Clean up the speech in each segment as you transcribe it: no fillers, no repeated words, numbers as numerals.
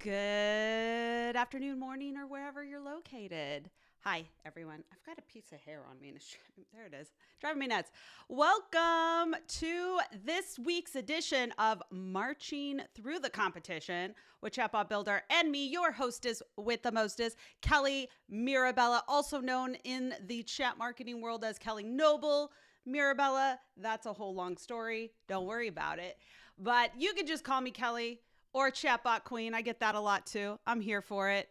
Good afternoon, morning, or wherever you're located. Hi, everyone. I've got a piece of hair on me. And there it is. Driving me nuts. Welcome to this week's edition of Marching Through the Competition with Chatbot Builder and me, your hostess with the mostest, Kelly Mirabella, also known in the chat marketing world as Kelly Noble Mirabella. That's a whole long story. Don't worry about it. But you can just call me Kelly or Chatbot Queen. I get that a lot too. I'm here for it.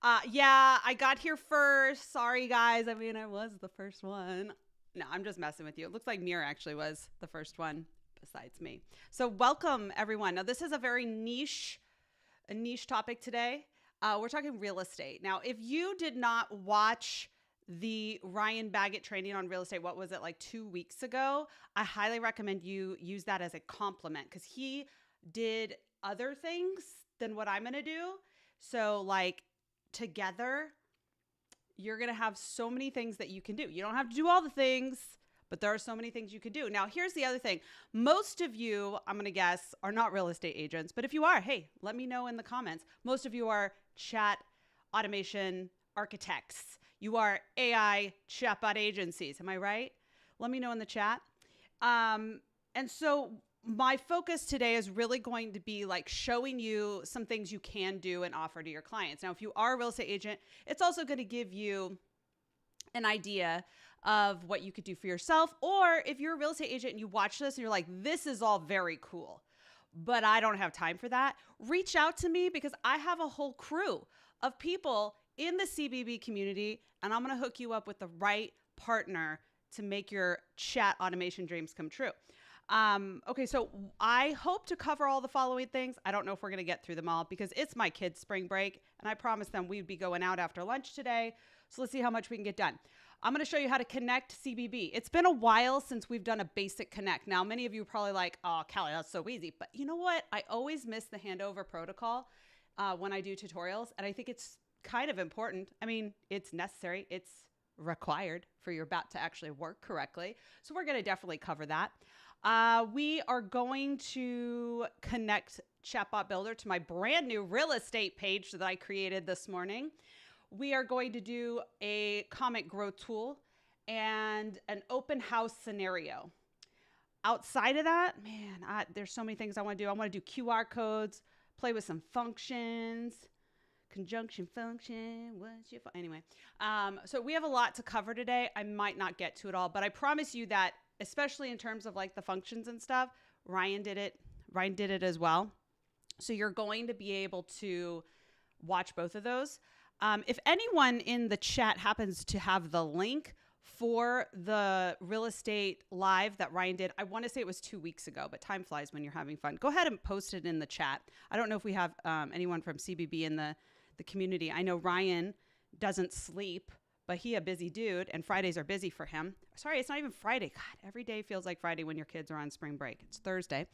I got here first. Sorry, guys. I mean, I was the first one. No, I'm just messing with you. It looks like Mir actually was the first one besides me. So welcome, everyone. Now, this is a very niche topic today. We're talking real estate. Now, if you did not watch the Ryan Baggett training on real estate, what was it, like 2 weeks ago? I highly recommend you use that as a compliment because he did other things than what I'm going to do. So like together, you're going to have so many things that you can do. You don't have to do all the things, but there are so many things you could do. Now, here's the other thing. Most of you, I'm going to guess, are not real estate agents, but if you are, hey, let me know in the comments. Most of you are chat automation architects. You are AI chatbot agencies. Am I right? Let me know in the chat. And so my focus today is really going to be like showing you some things you can do and offer to your clients. Now, if you are a real estate agent, it's also going to give you an idea of what you could do for yourself. Or if you're a real estate agent and you watch this and you're like, this is all very cool, but I don't have time for that, reach out to me because I have a whole crew of people in the CBB community, and I'm going to hook you up with the right partner to make your chat automation dreams come true. Okay, so I hope to cover all the following things. I don't know if we're going to get through them all because it's my kids' spring break, and I promised them we'd be going out after lunch today. So let's see how much we can get done. I'm going to show you how to connect CBB. It's been a while since we've done a basic connect. Now, many of you are probably like, oh, Kelly, that's so easy. But you know what? I always miss the handover protocol when I do tutorials, and I think it's kind of important. I mean, it's necessary. It's required for your bot to actually work correctly. So we're going to definitely cover that. We are going to connect Chatbot Builder to my brand new real estate page that I created this morning. We are going to do a comment growth tool and an open house scenario. Outside of that, man, there's so many things I want to do. I want to do QR codes, play with some functions, conjunction function. Anyway, so we have a lot to cover today. I might not get to it all, but I promise you that, especially in terms of like the functions and stuff, Ryan did it as well. So you're going to be able to watch both of those. If anyone in the chat happens to have the link for the real estate live that Ryan did, I want to say it was 2 weeks ago, but time flies when you're having fun. Go ahead and post it in the chat. I don't know if we have anyone from CBB in the community. I know Ryan doesn't sleep, but he a busy dude, and Fridays are busy for him. Sorry, it's not even Friday. God, every day feels like Friday when your kids are on spring break. It's Thursday.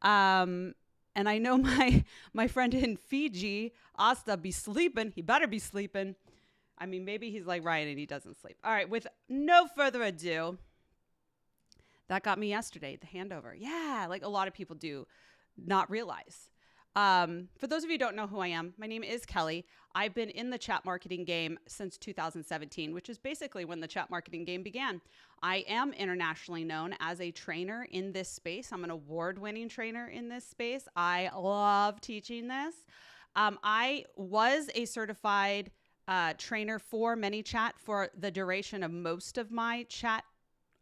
And I know my friend in Fiji, Asta, be sleeping. He better be sleeping. I mean, maybe he's like Ryan and he doesn't sleep. All right, with no further ado, that got me yesterday, the handover. Yeah, like a lot of people do not realize. For those of you who don't know who I am, my name is Kelly. I've been in the chat marketing game since 2017, which is basically when the chat marketing game began. I am internationally known as a trainer in this space. I'm an award-winning trainer in this space. I love teaching this. I was a certified trainer for ManyChat for the duration of most of my chat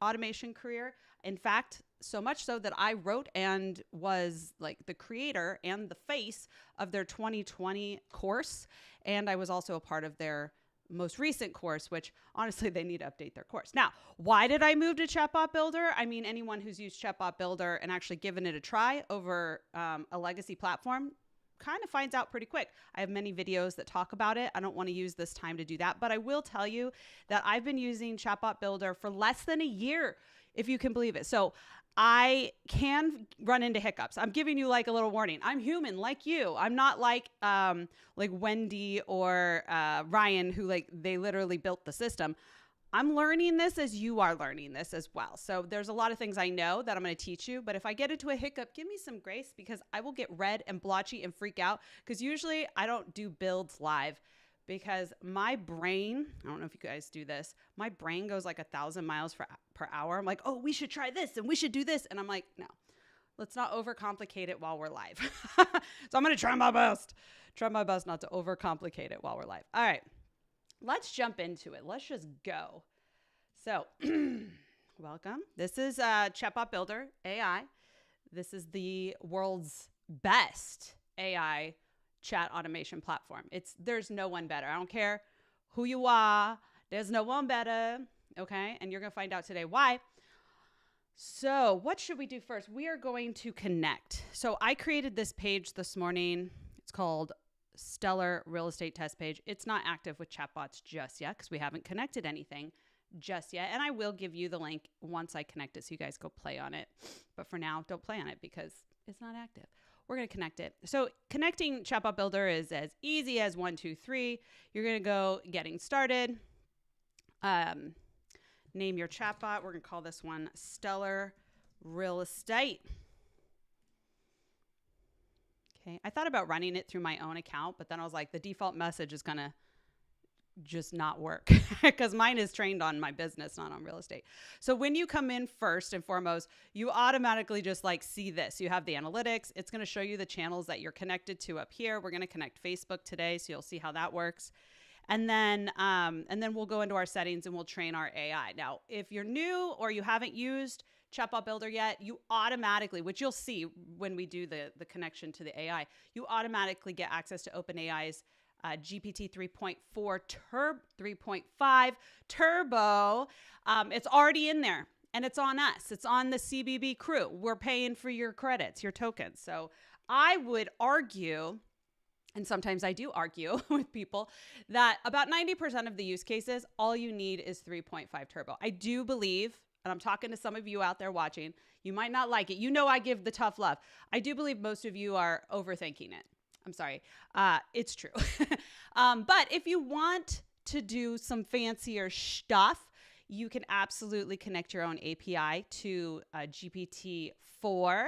automation career. In fact, so much so that I wrote and was like the creator and the face of their 2020 course. And I was also a part of their most recent course, which honestly, they need to update their course. Now, why did I move to Chatbot Builder? I mean, anyone who's used Chatbot Builder and actually given it a try over a legacy platform kind of finds out pretty quick. I have many videos that talk about it. I don't want to use this time to do that, but I will tell you that I've been using Chatbot Builder for less than a year, if you can believe it. So I can run into hiccups. I'm giving you like a little warning. I'm human like you. I'm not like Wendy or Ryan, who like they literally built the system. I'm learning this as you are learning this as well. So there's a lot of things I know that I'm going to teach you, but if I get into a hiccup, give me some grace because I will get red and blotchy and freak out because usually I don't do builds live because my brain, I don't know if you guys do this, my brain goes like 1,000 miles per hour. I'm like, oh, we should try this and we should do this. And I'm like, no, let's not overcomplicate it while we're live. So I'm going to try my best not to overcomplicate it while we're live. All right. Let's jump into it. Let's just go. So, welcome. This is Chatbot Builder AI. This is the world's best AI chat automation platform. There's no one better. I don't care who you are. There's no one better. Okay? And you're going to find out today why. So, what should we do first? We are going to connect. So, I created this page this morning. It's called Stellar Real Estate Test Page. It's not active with Chatbots just yet because we haven't connected anything just yet. And I will give you the link once I connect it so you guys go play on it. But for now, don't play on it because it's not active. We're going to connect it. So connecting Chatbot Builder is as easy as 1, 2, 3. You're going to go getting started. Name your chatbot. We're going to call this one Stellar Real Estate. Okay, I thought about running it through my own account, but then I was like, the default message is going to just not work because mine is trained on my business, not on real estate. So when you come in first and foremost, you automatically just like see this. You have the analytics. It's going to show you the channels that you're connected to up here. We're going to connect Facebook today, so you'll see how that works. And then we'll go into our settings and we'll train our AI. Now, if you're new or you haven't used Chatbot Builder yet, you automatically, which you'll see when we do the connection to the AI, you automatically get access to OpenAI's GPT 3.4 3.5 Turbo. It's already in there and it's on us. It's on the CBB crew. We're paying for your credits, your tokens. So I would argue, and sometimes I do argue with people, that about 90% of the use cases, all you need is 3.5 Turbo. I do believe, and I'm talking to some of you out there watching, you might not like it. You know I give the tough love. I do believe most of you are overthinking it. I'm sorry. It's true. But if you want to do some fancier stuff, you can absolutely connect your own API to GPT-4.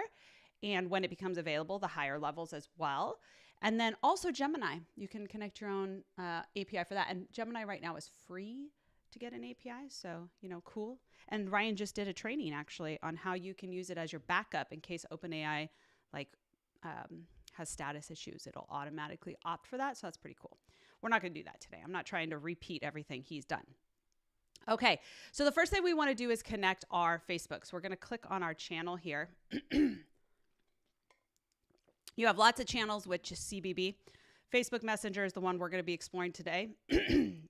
And when it becomes available, the higher levels as well. And then also Gemini, you can connect your own API for that. And Gemini right now is free to get an API. So, cool. And Ryan just did a training actually on how you can use it as your backup in case OpenAI has status issues. It'll automatically opt for that. So that's pretty cool. We're not going to do that today. I'm not trying to repeat everything he's done. Okay. So the first thing we want to do is connect our Facebook. So we're going to click on our channel here. You have lots of channels, which is CBB. Facebook Messenger is the one we're going to be exploring today,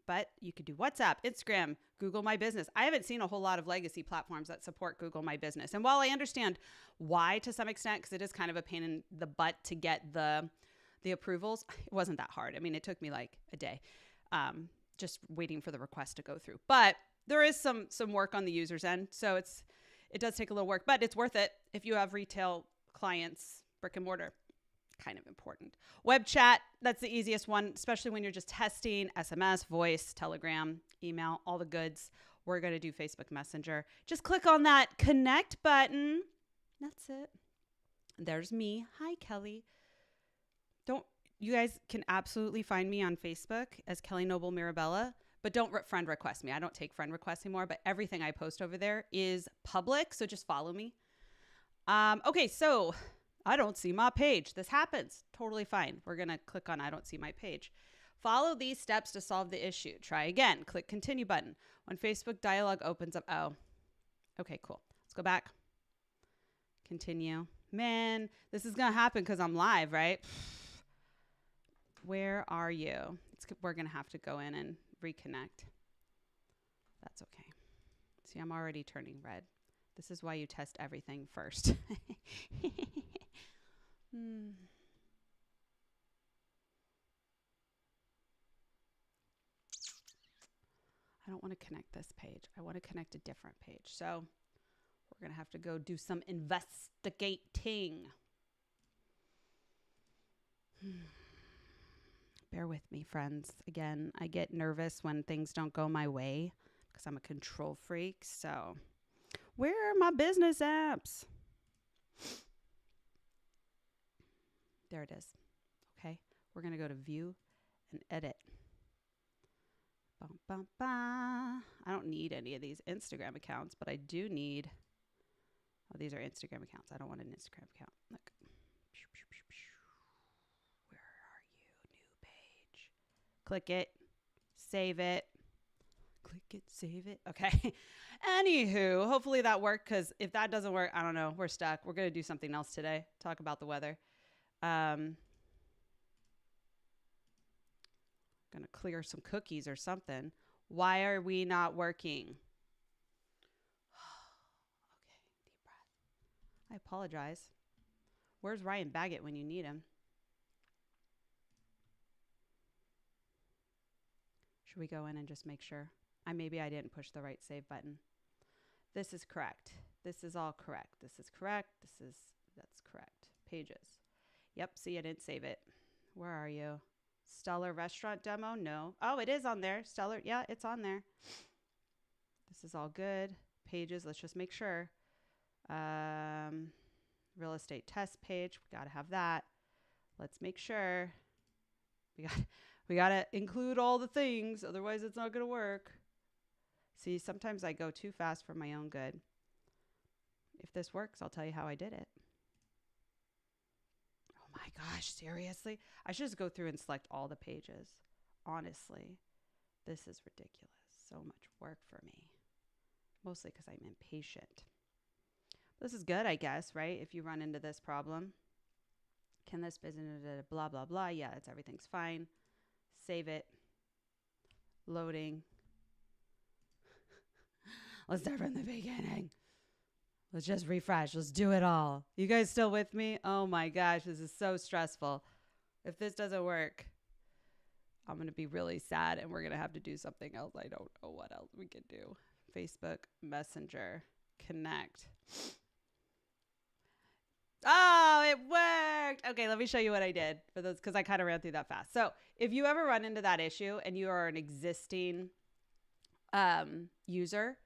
but you could do WhatsApp, Instagram, Google My Business. I haven't seen a whole lot of legacy platforms that support Google My Business. And while I understand why to some extent, because it is kind of a pain in the butt to get the approvals, it wasn't that hard. I mean, it took me like a day just waiting for the request to go through. But there is some work on the user's end. So it does take a little work, but it's worth it if you have retail clients, brick and mortar. Kind of important. Web chat, that's the easiest one, especially when you're just testing SMS, voice, Telegram, email, all the goods. We're going to do Facebook Messenger. Just click on that connect button. That's it. There's me. Hi, Kelly. You guys can absolutely find me on Facebook as Kelly Mirabella, but don't friend request me. I don't take friend requests anymore, but everything I post over there is public. So just follow me. Okay. So I don't see my page. This happens. Totally fine. We're going to click on I don't see my page. Follow these steps to solve the issue. Try again. Click continue button. When Facebook dialog opens up. Oh, okay, cool. Let's go back. Continue. Man, this is going to happen because I'm live, right? Where are you? We're going to have to go in and reconnect. That's okay. See, I'm already turning red. This is why you test everything first. I don't want to connect this page. I want to connect a different page. So we're going to have to go do some investigating. Bear with me, friends. Again, I get nervous when things don't go my way because I'm a control freak. So where are my business apps? There it is. Okay. We're going to go to view and edit. Bum, bum, bum. I don't need any of these Instagram accounts, but I do need, oh, these are Instagram accounts. I don't want an Instagram account. Look. Where are you? New page. Click it. Save it. Click it, save it. Okay. Anywho, hopefully that worked, because if that doesn't work, I don't know. We're stuck. We're going to do something else today. Talk about the weather. Going to clear some cookies or something. Why are we not working? Okay, deep breath. I apologize. Where's Ryan Baggett when you need him? Should we go in and just make sure? Maybe I didn't push the right save button. This is correct. This is all correct. This is correct. That's correct. Pages. Yep, see, I didn't save it. Where are you? Stellar restaurant demo? No. Oh, it is on there. Stellar. Yeah, it's on there. This is all good. Pages. Let's just make sure. Real estate test page. We got to have that. Let's make sure. We got to include all the things. Otherwise, it's not going to work. See, sometimes I go too fast for my own good. If this works, I'll tell you how I did it. Oh my gosh, seriously? I should just go through and select all the pages. Honestly, this is ridiculous. So much work for me. Mostly because I'm impatient. This is good, I guess, right? If you run into this problem. Can this business, blah, blah, blah. Yeah, everything's fine. Save it. Loading. Let's start from the beginning. Let's just refresh. Let's do it all. You guys still with me? Oh my gosh, this is so stressful. If this doesn't work, I'm going to be really sad, and we're going to have to do something else. I don't know what else we can do. Facebook, Messenger, connect. Oh, it worked. Okay, let me show you what I did for those, because I kind of ran through that fast. So if you ever run into that issue and you are an existing user,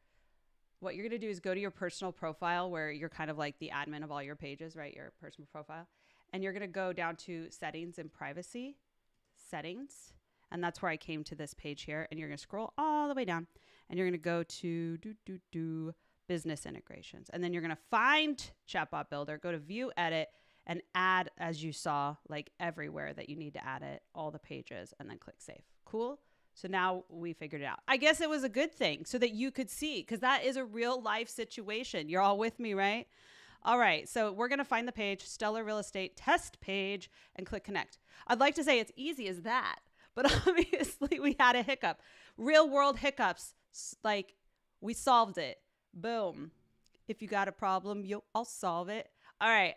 what you're going to do is go to your personal profile, where you're kind of like the admin of all your pages, right? Your personal profile. And you're going to go down to settings and privacy settings. And that's where I came to this page here. And you're going to scroll all the way down, and you're going to go to business integrations. And then you're going to find Chatbot Builder, go to view, edit, and add, as you saw, like everywhere that you need to add it, all the pages, and then click save. Cool. So now we figured it out. I guess it was a good thing so that you could see, because that is a real life situation. You're all with me, right? All right. So we're going to find the page, Stellar Real Estate Test Page, and click connect. I'd like to say it's easy as that, but obviously we had a hiccup. Real world hiccups. Like, we solved it. Boom. If you got a problem, I'll solve it. All right.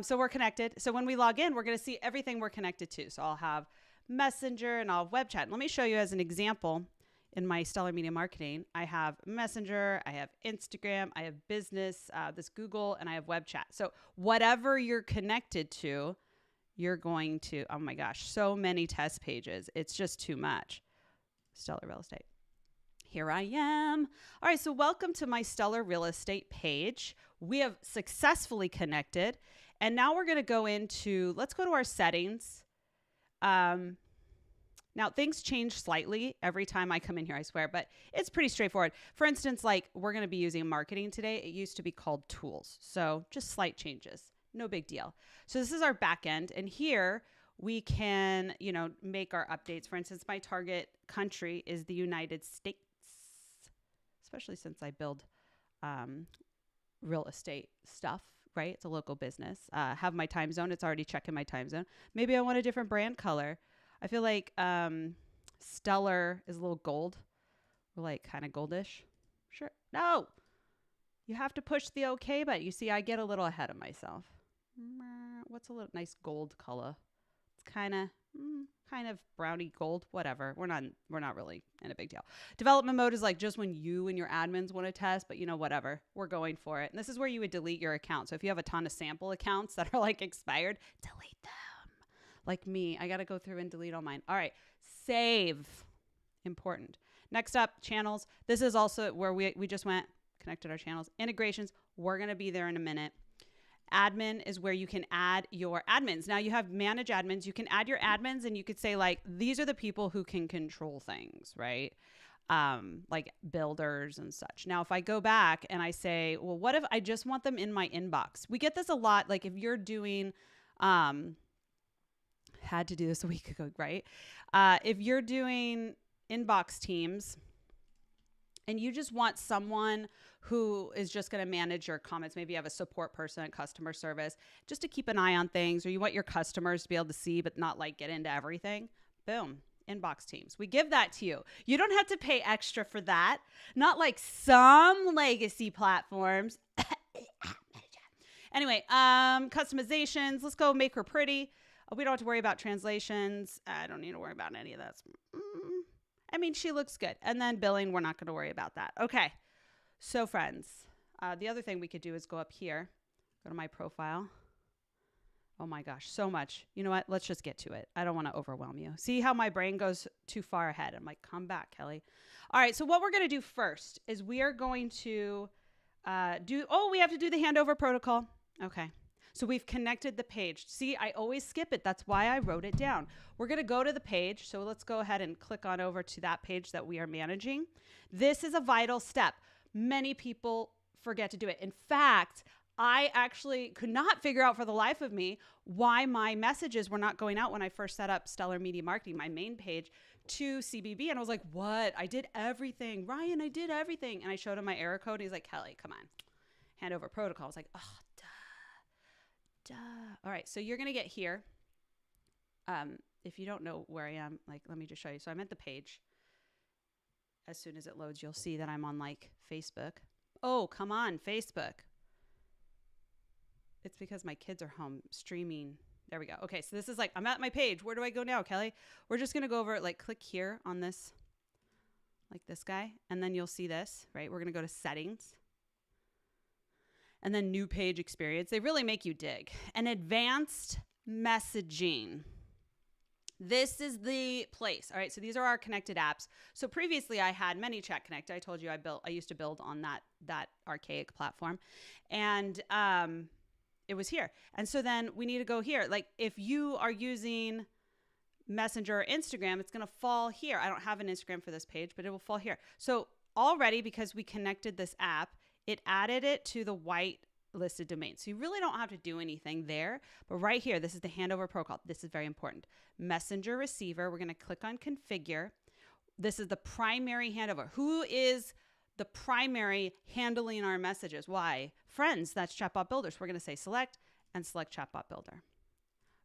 So we're connected. So when we log in, we're going to see everything we're connected to. So I'll have Messenger and I'll have web chat. Let me show you as an example. In my Stellar Media Marketing, I have Messenger, I have Instagram, I have business, this Google, and I have web chat. So whatever you're connected to, you're going to, oh my gosh, so many test pages. It's just too much. Stellar Real Estate. Here I am. All right, so welcome to my Stellar Real Estate page. We have successfully connected. And now we're going to go into, let's go to our settings. Now, things change slightly every time I come in here, I swear, but it's pretty straightforward. For instance, like we're going to be using marketing today. It used to be called tools. So just slight changes. No big deal. So this is our back end. And here we can, make our updates. For instance, my target country is the United States, especially since I build real estate stuff, right? It's a local business. Have my time zone. It's already checking my time zone. Maybe I want a different brand color. I feel like Stellar is a little gold. We're like kind of goldish. Sure. No. You have to push the OK button. You see, I get a little ahead of myself. What's a little nice gold color? It's kind of browny gold, whatever. We're not really in a big deal. Development mode is like just when you and your admins want to test, but whatever. We're going for it. And this is where you would delete your account. So if you have a ton of sample accounts that are like expired, delete them. Like me, I got to go through and delete all mine. All right. Save. Important. Next up, channels. This is also where we just went, connected our channels. Integrations, we're going to be there in a minute. Admin is where you can add your admins. Now you have manage admins. You can add your admins and you could say like, these are the people who can control things, right? Like builders and such. Now, if I go back and I say, well, what if I just want them in my inbox? We get this a lot. Like if you're doing, had to do this a week ago, right? If you're doing inbox teams and you just want someone who is just going to manage your comments, maybe you have a support person at customer service, just to keep an eye on things, or you want your customers to be able to see, but not like get into everything. Boom. Inbox teams. We give that to you. You don't have to pay extra for that. Not like some legacy platforms. Anyway, customizations. Let's go make her pretty. We don't have to worry about translations. I don't need to worry about any of that. I mean, she looks good. And then billing, we're not going to worry about that. Okay. So friends, the other thing we could do is go up here, go to my profile. Oh my gosh, so much. You know what? Let's just get to it. I don't want to overwhelm you. See how my brain goes too far ahead. I'm like, come back, Kelly. All right. So what we're going to do first is we are going to we have to do the handover protocol. Okay. So we've connected the page. See, I always skip it. That's why I wrote it down. We're going to go to the page. So let's go ahead and click on over to that page that we are managing. This is a vital step. Many people forget to do it. In fact, I actually could not figure out for the life of me why my messages were not going out when I first set up Stellar Media Marketing, my main page, to CBB. And I was like, what? I did everything. Ryan, I did everything. And I showed him my error code. And he's like, Kelly, come on. Handover protocol. I was like, oh, duh. All right. So you're going to get here. If you don't know where I am, like, let me just show you. So I'm at the page. As soon as it loads, you'll see that I'm on like Facebook. Oh, come on, Facebook. It's because my kids are home streaming. There we go. Okay, so this is like, I'm at my page. Where do I go now, Kelly? We're just going to go over, like, click here on this, like this guy. And then you'll see this, right? We're going to go to settings. And then new page experience. They really make you dig. And advanced messaging. This is the place. All right. So these are our connected apps. So previously I had ManyChat Connect. I told you I used to build on that archaic platform, and it was here. And so then we need to go here. Like if you are using Messenger or Instagram, it's going to fall here. I don't have an Instagram for this page, but it will fall here. So already, because we connected this app, it added it to the white listed domain. So you really don't have to do anything there, but right here, this is the handover protocol. This is very important. Messenger receiver. We're going to click on configure. This is the primary handover. Who is the primary handling our messages? Why? Friends. That's Chatbot builders. We're going to say select and select Chatbot builder.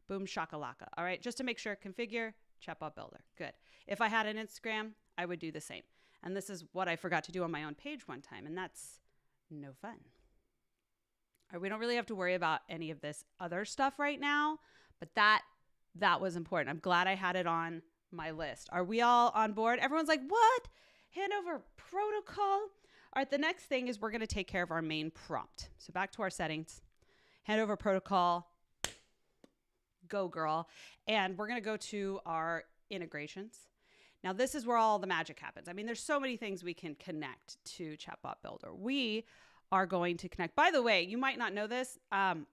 Boom shakalaka. All right. Just to make sure, configure Chatbot builder. Good. If I had an Instagram, I would do the same. And this is what I forgot to do on my own page one time, and that's no fun. All right, we don't really have to worry about any of this other stuff right now, but that was important. I'm glad I had it on my list. Are we all on board? Everyone's like, what? Handover protocol? All right, the next thing is we're going to take care of our main prompt. So back to our settings. Handover protocol. Go, girl. And we're going to go to our integrations. Now, this is where all the magic happens. I mean, there's so many things we can connect to Chatbot Builder. We are going to connect. By the way, you might not know this.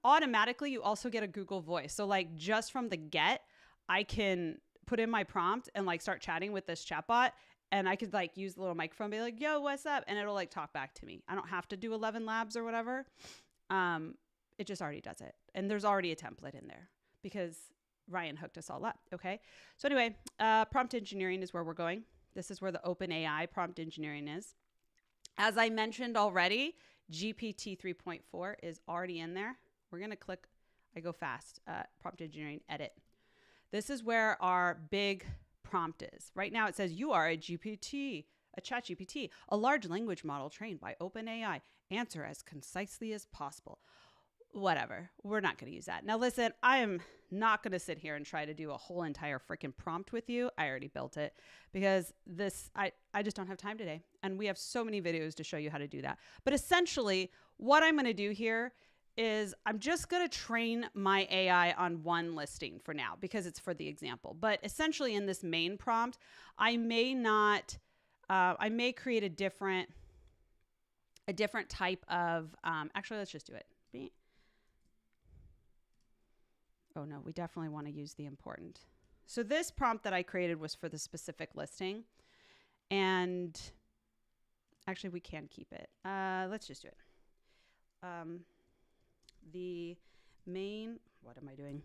Automatically, you also get a Google Voice. So like just from the get, I can put in my prompt and like start chatting with this chatbot, and I could like use the little microphone, be like, yo, what's up? And it'll like talk back to me. I don't have to do 11 labs or whatever. It just already does it. And there's already a template in there because Ryan hooked us all up. Okay. So anyway, prompt engineering is where we're going. This is where the OpenAI prompt engineering is. As I mentioned already, GPT 3.4 is already in there. We're going to click, I go fast, prompt engineering, edit. This is where our big prompt is. Right now it says you are a GPT, a ChatGPT, a large language model trained by OpenAI. Answer as concisely as possible. Whatever. We're not going to use that. Now listen, I am not going to sit here and try to do a whole entire freaking prompt with you. I already built it because I just don't have time today. And we have so many videos to show you how to do that. But essentially what I'm going to do here is I'm just going to train my AI on one listing for now because it's for the example. But essentially in this main prompt, I may not I may create a different type of, actually, let's just do it. Oh no, we definitely want to use the important. So this prompt that I created was for the specific listing, and actually we can keep it. Let's just do it. The main, what am I doing?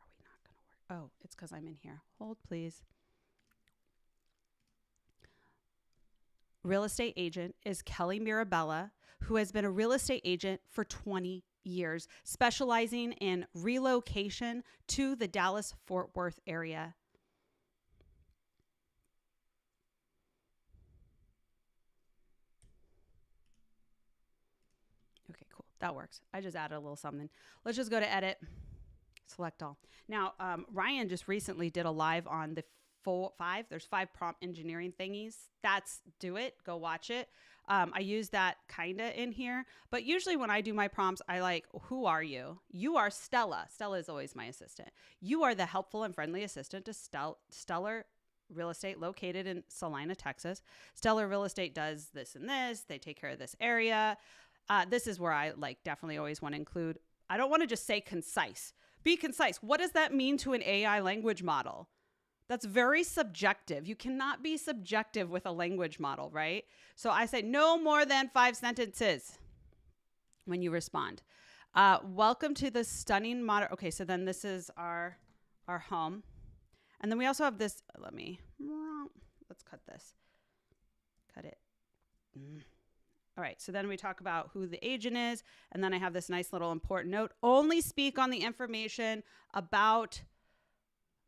Are we not going to work? Oh, it's because I'm in here. Hold, please. Real estate agent is Kelly Mirabella, who has been a real estate agent for 20 years, specializing in relocation to the Dallas-Fort Worth area. Okay, cool. That works. I just added a little something. Let's just go to edit, select all. Now, Ryan just recently did a live on the there's 5 prompt engineering thingies. Do it. Go watch it. I use that kind of in here, but usually when I do my prompts, I like, who are you? You are Stella. Stella is always my assistant. You are the helpful and friendly assistant to Stellar Real Estate located in Salina, Texas. Stellar Real Estate does this and this. They take care of this area. This is where I definitely always want to include. I don't want to just say concise. Be concise. What does that mean to an AI language model? That's very subjective. You cannot be subjective with a language model, right? So I say no more than 5 sentences when you respond. Welcome to the stunning modern. Okay, so then this is our home. And then we also have this. Let's cut this. Cut it. All right, so then we talk about who the agent is. And then I have this nice little important note. Only speak on the information about,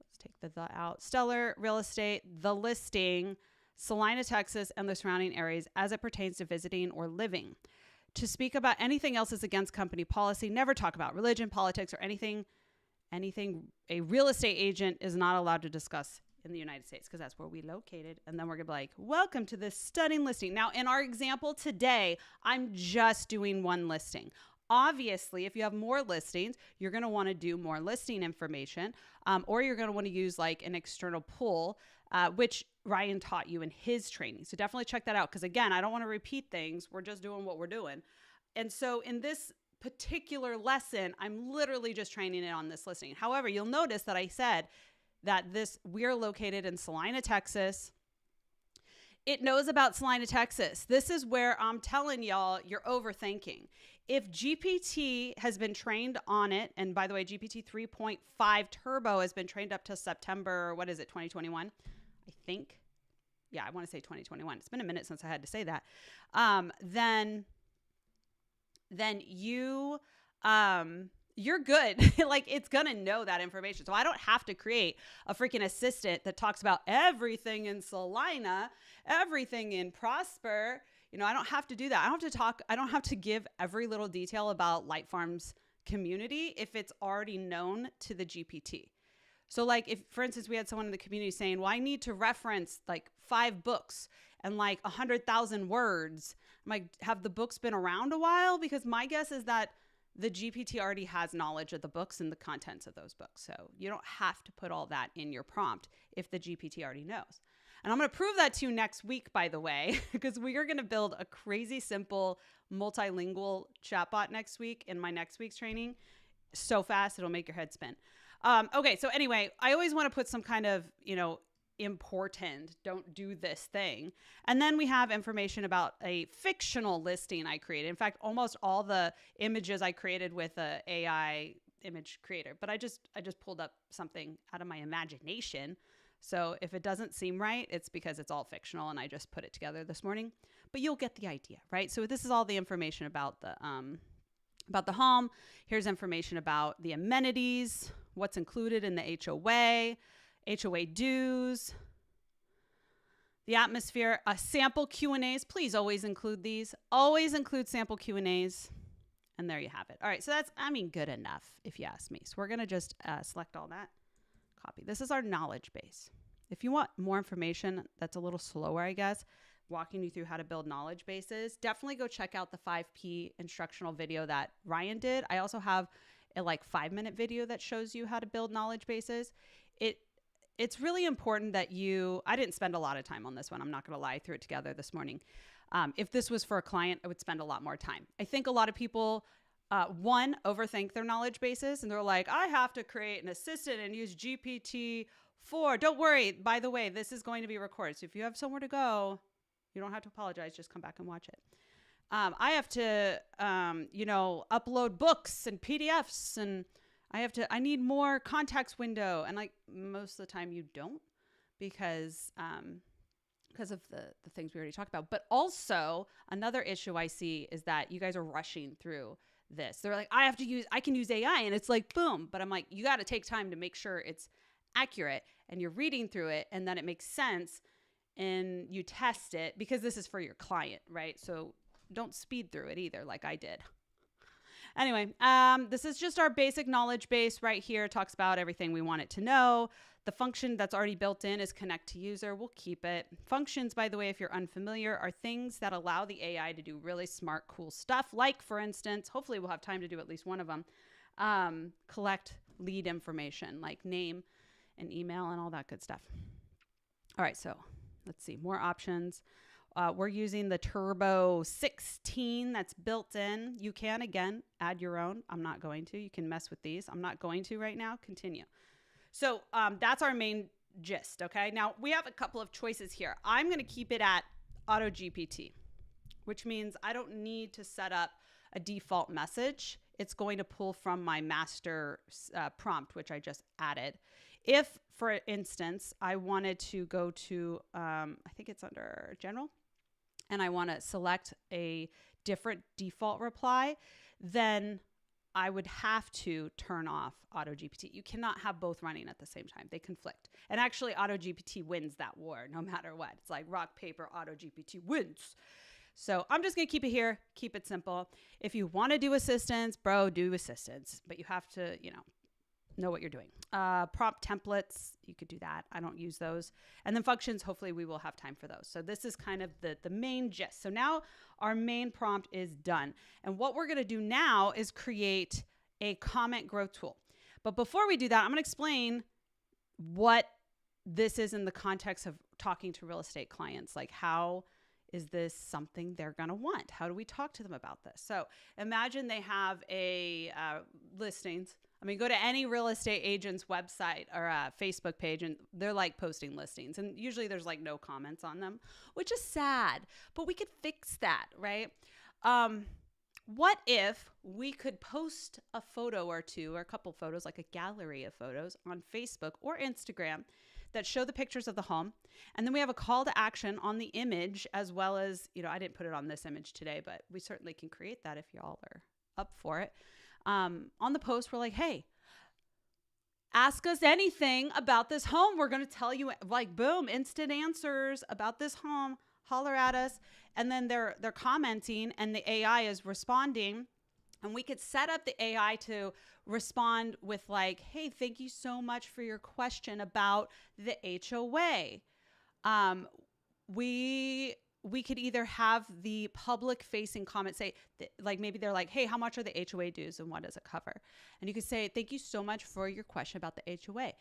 let's take the out, Stellar Real Estate, the listing, Salina, Texas, and the surrounding areas as it pertains to visiting or living. To speak about anything else is against company policy. Never talk about religion, politics, or anything a real estate agent is not allowed to discuss in the United States, because that's where we located. And then we're gonna be like, welcome to this stunning listing. Now, in our example today, I'm just doing one listing. Obviously, if you have more listings, you're going to want to do more listing information, or you're going to want to use an external pool, which Ryan taught you in his training. So definitely check that out, because again, I don't want to repeat things. We're just doing what we're doing. And so in this particular lesson, I'm literally just training it on this listing. However, you'll notice that I said that we're located in Salina, Texas. It knows about Salina, Texas. This is where I'm telling y'all you're overthinking. If GPT has been trained on it, and by the way, GPT 3.5 Turbo has been trained up to September, 2021? I think. Yeah, I want to say 2021. It's been a minute since I had to say that. Then you're good. It's going to know that information. So I don't have to create a freaking assistant that talks about everything in Salina, everything in Prosper. I don't have to do that. I don't have to give every little detail about Light Farm's community if it's already known to the GPT. So if, for instance, we had someone in the community saying, well, I need to reference 5 books and 100,000 words. I'm like, have the books been around a while? Because my guess is that the GPT already has knowledge of the books and the contents of those books. So you don't have to put all that in your prompt if the GPT already knows. And I'm going to prove that to you next week, by the way, because we are going to build a crazy simple multilingual chatbot next week in my next week's training. So fast, it'll make your head spin. Okay, so anyway, I always want to put some kind of, important, don't do this thing. And then we have information about a fictional listing I created. In fact, almost all the images I created with a AI image creator, but I just pulled up something out of my imagination. So if it doesn't seem right, it's because it's all fictional and I just put it together this morning, but you'll get the idea, right? So this is all the information about the home. Here's information about the amenities, what's included in the HOA dues, the atmosphere, sample Q&As. Please always include these. Always include sample Q&As. And there you have it. All right. So that's, good enough if you ask me. So we're going to just select all that. Copy. This is our knowledge base. If you want more information that's a little slower, I guess, walking you through how to build knowledge bases, definitely go check out the 5P instructional video that Ryan did. I also have a 5-minute video that shows you how to build knowledge bases. it's really important that I didn't spend a lot of time on this one. I'm not going to lie, threw it together this morning. If this was for a client, I would spend a lot more time. I think a lot of people, one, overthink their knowledge bases, and they're like, I have to create an assistant and use GPT-4. Don't worry. By the way, this is going to be recorded. So if you have somewhere to go, you don't have to apologize. Just come back and watch it. I have to, upload books and PDFs, and I need more context window. And like most of the time you don't, because of the things we already talked about. But also another issue I see is that you guys are rushing through this. They're like, I can use AI, and it's like, boom. But I'm like, you got to take time to make sure it's accurate, and you're reading through it, and then it makes sense, and you test it, because this is for your client, right? So don't speed through it either, like I did. Anyway, this is just our basic knowledge base right here. It talks about everything we want it to know. The function that's already built in is connect to user. We'll keep it. Functions, by the way, if you're unfamiliar, are things that allow the AI to do really smart, cool stuff. Like, for instance, hopefully we'll have time to do at least one of them. Collect lead information like name and email and all that good stuff. All right, so let's see, more options. We're using the Turbo 16 that's built in. You can, again, add your own. I'm not going to. You can mess with these. I'm not going to right now. Continue. So that's our main gist, okay? Now, we have a couple of choices here. I'm going to keep it at Auto GPT, which means I don't need to set up a default message. It's going to pull from my master prompt, which I just added. If, for instance, I wanted to go to, I think it's under General, and I want to select a different default reply, then I would have to turn off Auto GPT. You cannot have both running at the same time. They conflict. And actually, Auto GPT wins that war no matter what. It's like rock, paper, Auto GPT wins. So I'm just going to keep it here, keep it simple. If you want to do assistance, bro, do assistance. But you have to, know what you're doing. Prompt templates, you could do that. I don't use those. And then functions, hopefully we will have time for those. So this is kind of the main gist. So now our main prompt is done. And what we're going to do now is create a comment growth tool. But before we do that, I'm going to explain what this is in the context of talking to real estate clients. Like, how is this something they're going to want? How do we talk to them about this? So imagine they have a listings. Go to any real estate agent's website or Facebook page, and they're like posting listings. And usually there's like no comments on them, which is sad, but we could fix that, right? What if we could post a photo or two, or a couple photos, like a gallery of photos on Facebook or Instagram that show the pictures of the home. And then we have a call to action on the image, as well as, I didn't put it on this image today, but we certainly can create that if y'all are up for it. On the post, we're like, hey, ask us anything about this home. We're going to tell you, like, boom, instant answers about this home. Holler at us. And then they're commenting, and the AI is responding. And we could set up the AI to respond with like, hey, thank you so much for your question about the HOA. We could either have the public facing comment say, like, maybe they're like, hey, how much are the HOA dues and what does it cover? And you could say, thank you so much for your question about the HOA.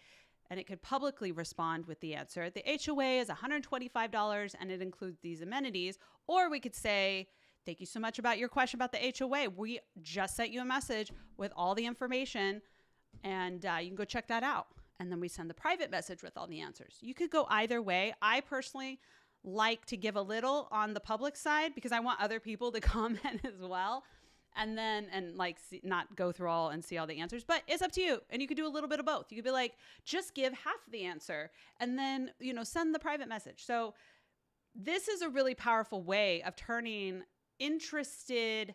And it could publicly respond with the answer. The HOA is $125 and it includes these amenities. Or we could say, thank you so much about your question about the HOA. We just sent you a message with all the information, and you can go check that out. And then we send the private message with all the answers. You could go either way. I personally like to give a little on the public side because I want other people to comment as well, and then not go through all and see all the answers. But it's up to you, and you could do a little bit of both. You could be like, just give half the answer and then send the private message. So this is a really powerful way of turning interested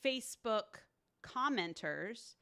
Facebook commenters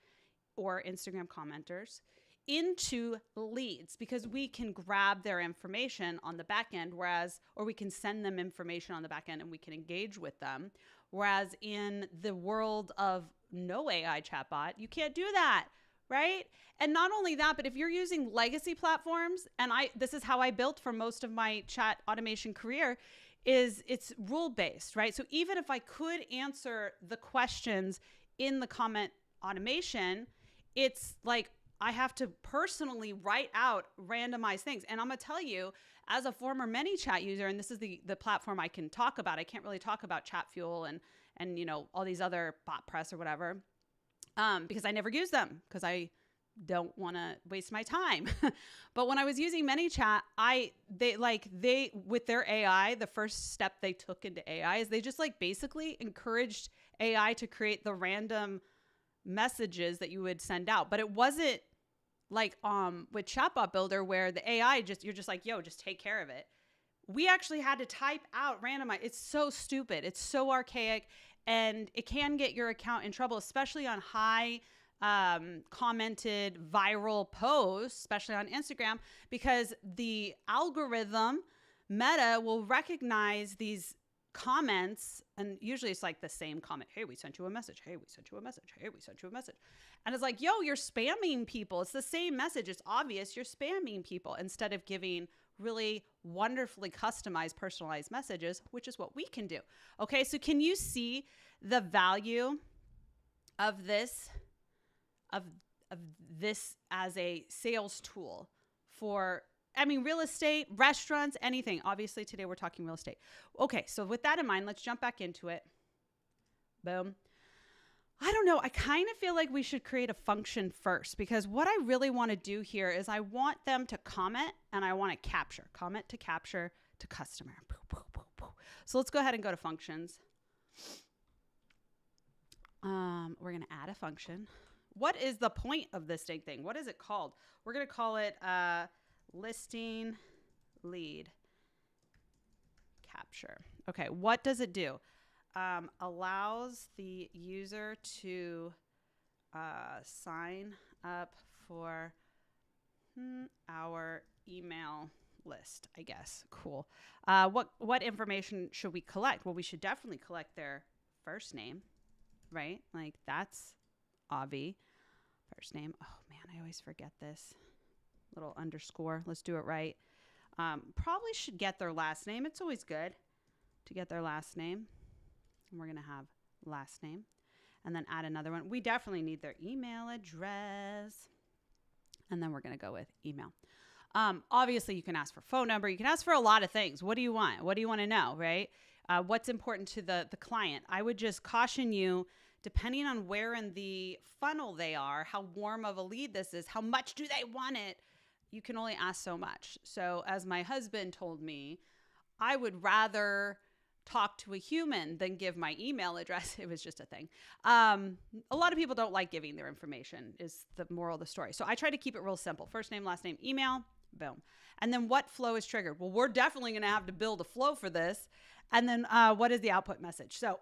or Instagram commenters into leads, because we can grab their information on the back end, or we can send them information on the back end and we can engage with them. Whereas in the world of no AI chatbot, you can't do that, right? And not only that, but if you're using legacy platforms, and this is how I built for most of my chat automation career, is it's rule-based, right? So even if I could answer the questions in the comment automation, it's like I have to personally write out randomized things. And I'm going to tell you, as a former ManyChat user, and this is the platform I can talk about. I can't really talk about ChatFuel and all these other BotPress or whatever, because I never use them because I don't want to waste my time. But when I was using ManyChat, they with their AI, the first step they took into AI is they just basically encouraged AI to create the random messages that you would send out. But it wasn't with Chatbot Builder where the AI you're just yo, just take care of it. We actually had to type out randomize. It's so stupid. It's so archaic, and it can get your account in trouble, especially on high commented viral posts, especially on Instagram, because the algorithm Meta will recognize these comments, and usually it's the same comment. Hey, we sent you a message. Hey, we sent you a message. Hey, we sent you a message. And it's yo, you're spamming people. It's the same message. It's obvious you're spamming people, instead of giving really wonderfully customized, personalized messages, which is what we can do. Okay, so can you see the value of this as a sales tool for, real estate, restaurants, anything? Obviously, today we're talking real estate. Okay, so with that in mind, let's jump back into it. Boom. I don't know. I kind of feel like we should create a function first, because what I really want to do here is I want them to comment, and I want to capture. Comment to capture to customer. So let's go ahead and go to functions. We're going to add a function. What is the point of this dang thing? What is it called? We're going to call it listing lead capture. Okay, what does it do? Allows the user to sign up for our email list, I guess. Cool. What information should we collect? Well, we should definitely collect their first name, right? That's obvi. First name. Oh man, I always forget this. Little underscore. Let's do it right. Probably should get their last name. It's always good to get their last name. And we're going to have last name, and then add another one. We definitely need their email address. And then we're going to go with email. Obviously, you can ask for phone number. You can ask for a lot of things. What do you want? What do you want to know, right? What's important to the client? I would just caution you, depending on where in the funnel they are, how warm of a lead this is, how much do they want it? You can only ask so much. So as my husband told me, I would rather talk to a human than give my email address. It was just a thing. A lot of people don't like giving their information, is the moral of the story. So I try to keep it real simple. First name, last name, email, boom. And then what flow is triggered? Well, we're definitely going to have to build a flow for this. And then what is the output message? So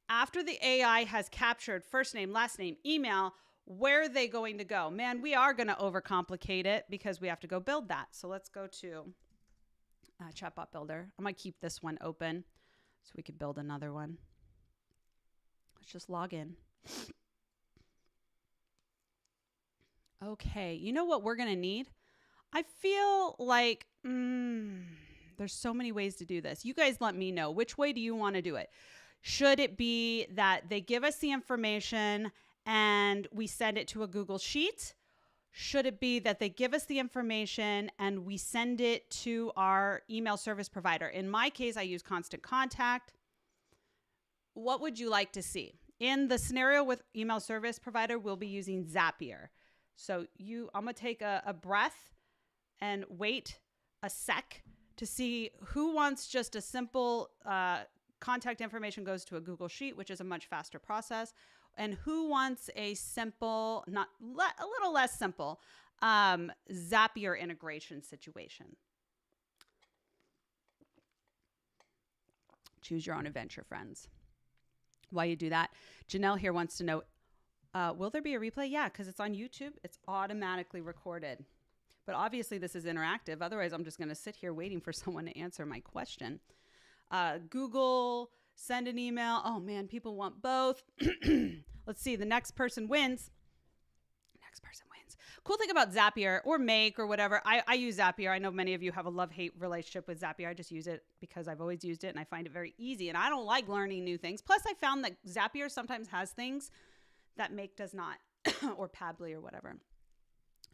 after the AI has captured first name, last name, email, where are they going to go? Man, we are going to overcomplicate it because we have to go build that. So let's go to Chatbot Builder. I'm going to keep this one open so we could build another one. Let's just log in. Okay, you know what we're going to need? I feel like there's so many ways to do this. You guys let me know. Which way do you want to do it? Should it be that they give us the information and we send it to a Google Sheet? Should it be that they give us the information and we send it to our email service provider? In my case, I use Constant Contact. What would you like to see? In the scenario with email service provider, we'll be using Zapier. So I'm going to take a breath and wait a sec to see who wants just a simple contact information goes to a Google Sheet, which is a much faster process. And who wants a simple, a little less simple, Zapier integration situation? Choose your own adventure, friends. While you do that, Janelle here wants to know, will there be a replay? Yeah, because it's on YouTube. It's automatically recorded. But obviously this is interactive. Otherwise, I'm just going to sit here waiting for someone to answer my question. Google, send an email. Oh man, people want both. Let's see. The next person wins. Next person wins. Cool thing about Zapier or Make or whatever. I use Zapier. I know many of you have a love-hate relationship with Zapier. I just use it because I've always used it and I find it very easy. And I don't like learning new things. Plus, I found that Zapier sometimes has things that Make does not, or Padly or whatever.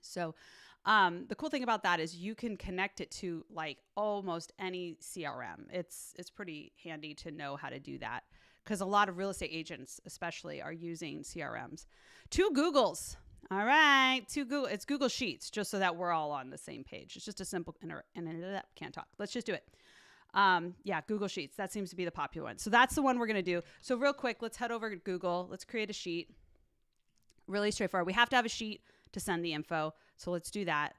So the cool thing about that is you can connect it to like almost any CRM. It's pretty handy to know how to do that because a lot of real estate agents especially are using CRMs. 2 Googles. All right, it's Google Sheets, just so that we're all on the same page. It's just a simple, can't talk. Let's just do it. Google Sheets. That seems to be the popular one. So that's the one we're going to do. So real quick, let's head over to Google. Let's create a sheet. Really straightforward. We have to have a sheet to send the info. So let's do that.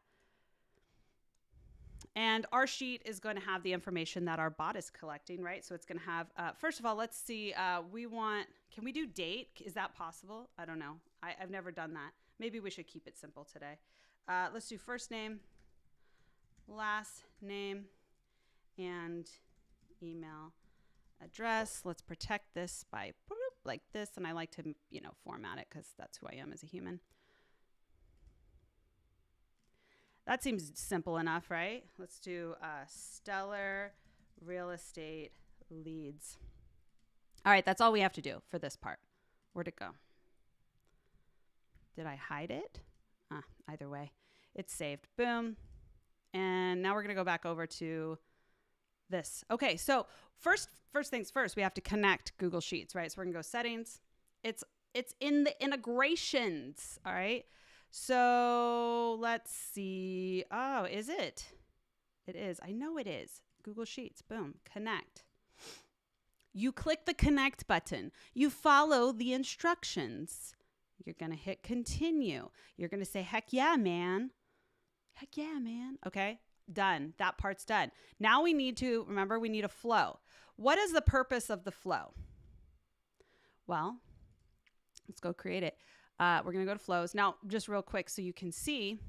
And our sheet is going to have the information that our bot is collecting, right? So it's going to have, first of all, let's see, can we do date? Is that possible? I don't know. I've never done that. Maybe we should keep it simple today. Let's do first name, last name, and email address. Let's protect this by like this. And I like to, format it because that's who I am as a human. That seems simple enough, right? Let's do stellar real estate leads. All right, that's all we have to do for this part. Where'd it go? Did I hide it? Either way, it's saved. Boom. And now we're going to go back over to this. Okay, so first things first, we have to connect Google Sheets, right? So we're going to go settings. It's in the integrations, all right? So let's see. Oh, is it? It is. I know it is. Google Sheets. Boom. Connect. You click the connect button. You follow the instructions. You're going to hit continue. You're going to say, heck yeah, man. Heck yeah, man. Okay. Done. That part's done. Now we need a flow. What is the purpose of the flow? Well, let's go create it. We're going to go to flows. Now, just real quick so you can see.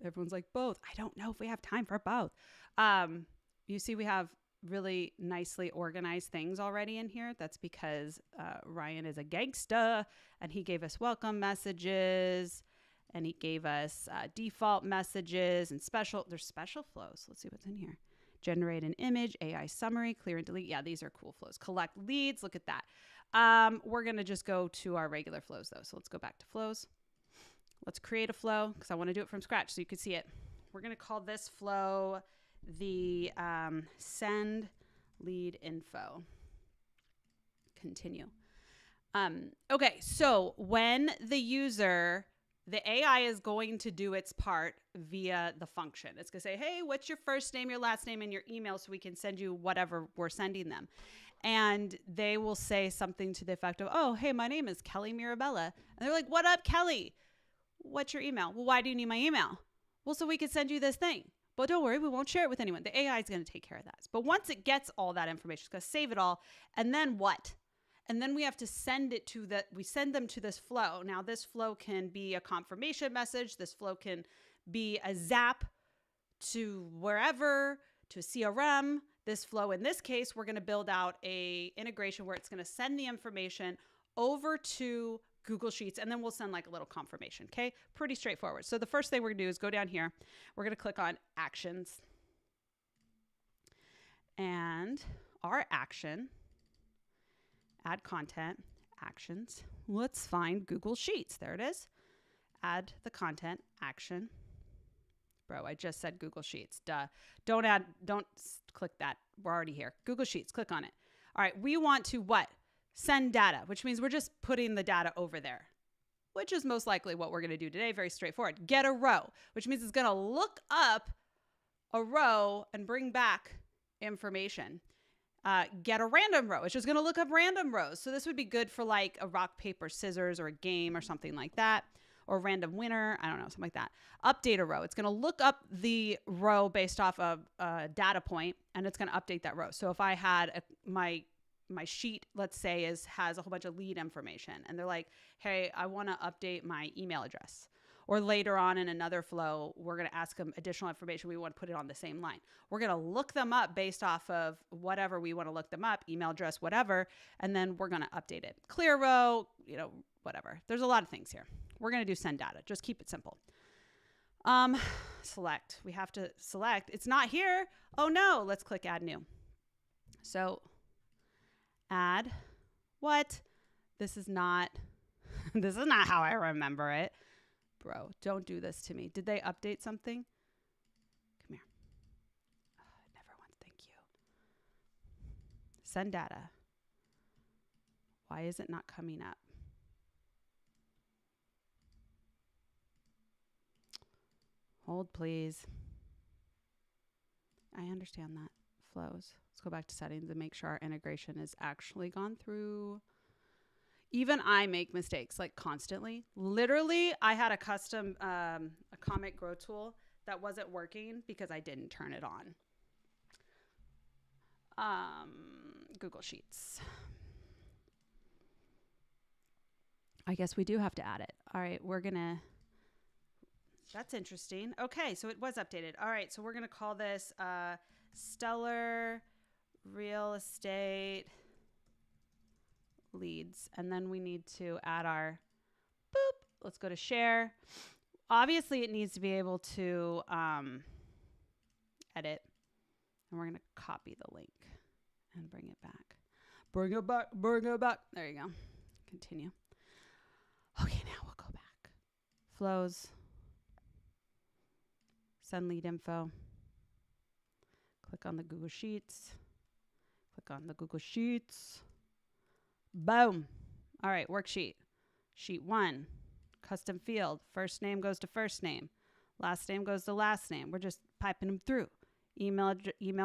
Everyone's like, both. I don't know if we have time for both. You see we have really nicely organized things already in here. That's because Ryan is a gangsta and he gave us welcome messages and he gave us default messages and there's special flows. Let's see what's in here. Generate an image, AI summary, clear and delete. Yeah, these are cool flows. Collect leads. Look at that. We're going to just go to our regular flows though. So let's go back to flows. Let's create a flow because I want to do it from scratch so you can see it. We're going to call this flow the send lead info. Continue. Okay, so when the AI is going to do its part via the function. It's going to say, hey, what's your first name, your last name, and your email so we can send you whatever we're sending them. And they will say something to the effect of, oh, hey, my name is Kelly Mirabella. And they're like, what up, Kelly? What's your email? Well, why do you need my email? Well, so we can send you this thing. But don't worry, we won't share it with anyone. The AI is going to take care of that. But once it gets all that information, it's going to save it all. And then what? And then we have to send them to this flow. Now, this flow can be a confirmation message. This flow can be a zap to wherever, to a CRM. This flow, in this case, we're going to build out a integration where it's going to send the information over to Google Sheets, and then we'll send like a little confirmation, okay? Pretty straightforward. So the first thing we're going to do is go down here. We're going to click on Actions. And our action, add content, actions. Let's find Google Sheets. There it is. Add the content, action. Bro, I just said Google Sheets. Duh. Don't click that. We're already here. Google Sheets, click on it. All right, we want to what? Send data, which means we're just putting the data over there, which is most likely what we're going to do today. Very straightforward. Get a row, which means it's going to look up a row and bring back information. Get a random row. It's just going to look up random rows. So this would be good for like a rock, paper, scissors or a game or something like that. Or random winner. I don't know, something like that. Update a row. It's going to look up the row based off of a data point and it's going to update that row. So if I had my sheet, let's say, has a whole bunch of lead information and they're like, hey, I want to update my email address. Or later on in another flow, we're going to ask them additional information. We want to put it on the same line. We're going to look them up based off of whatever we want to look them up, email address, whatever, and then we're going to update it. Clear row, whatever. There's a lot of things here. We're going to do send data. Just keep it simple. Select. We have to select. It's not here. Oh no. Let's click add new. So add what? This is not how I remember it. bro. Don't do this to me. Did they update something? Come here. Oh, it never wants. Thank you. Send data. Why is it not coming up? Hold, please. I understand that. Flows. Let's go back to settings and make sure our integration is actually gone through. Even I make mistakes, like constantly. Literally, I had a custom a comic grow tool that wasn't working because I didn't turn it on. Google Sheets. I guess we do have to add it. All right, we're going to... That's interesting. Okay, so it was updated. All right, so we're going to call this Stellar Real Estate Leads. And then we need to add our boop. Let's go to share. Obviously, it needs to be able to edit. And we're going to copy the link and bring it back. Bring it back. Bring it back. There you go. Continue. Okay, now we'll go back. Flows. Send lead info. Click on the Google Sheets. Click on the Google Sheets. Boom. All right, worksheet. Sheet 1, custom field. First name goes to first name. Last name goes to last name. We're just piping them through. Email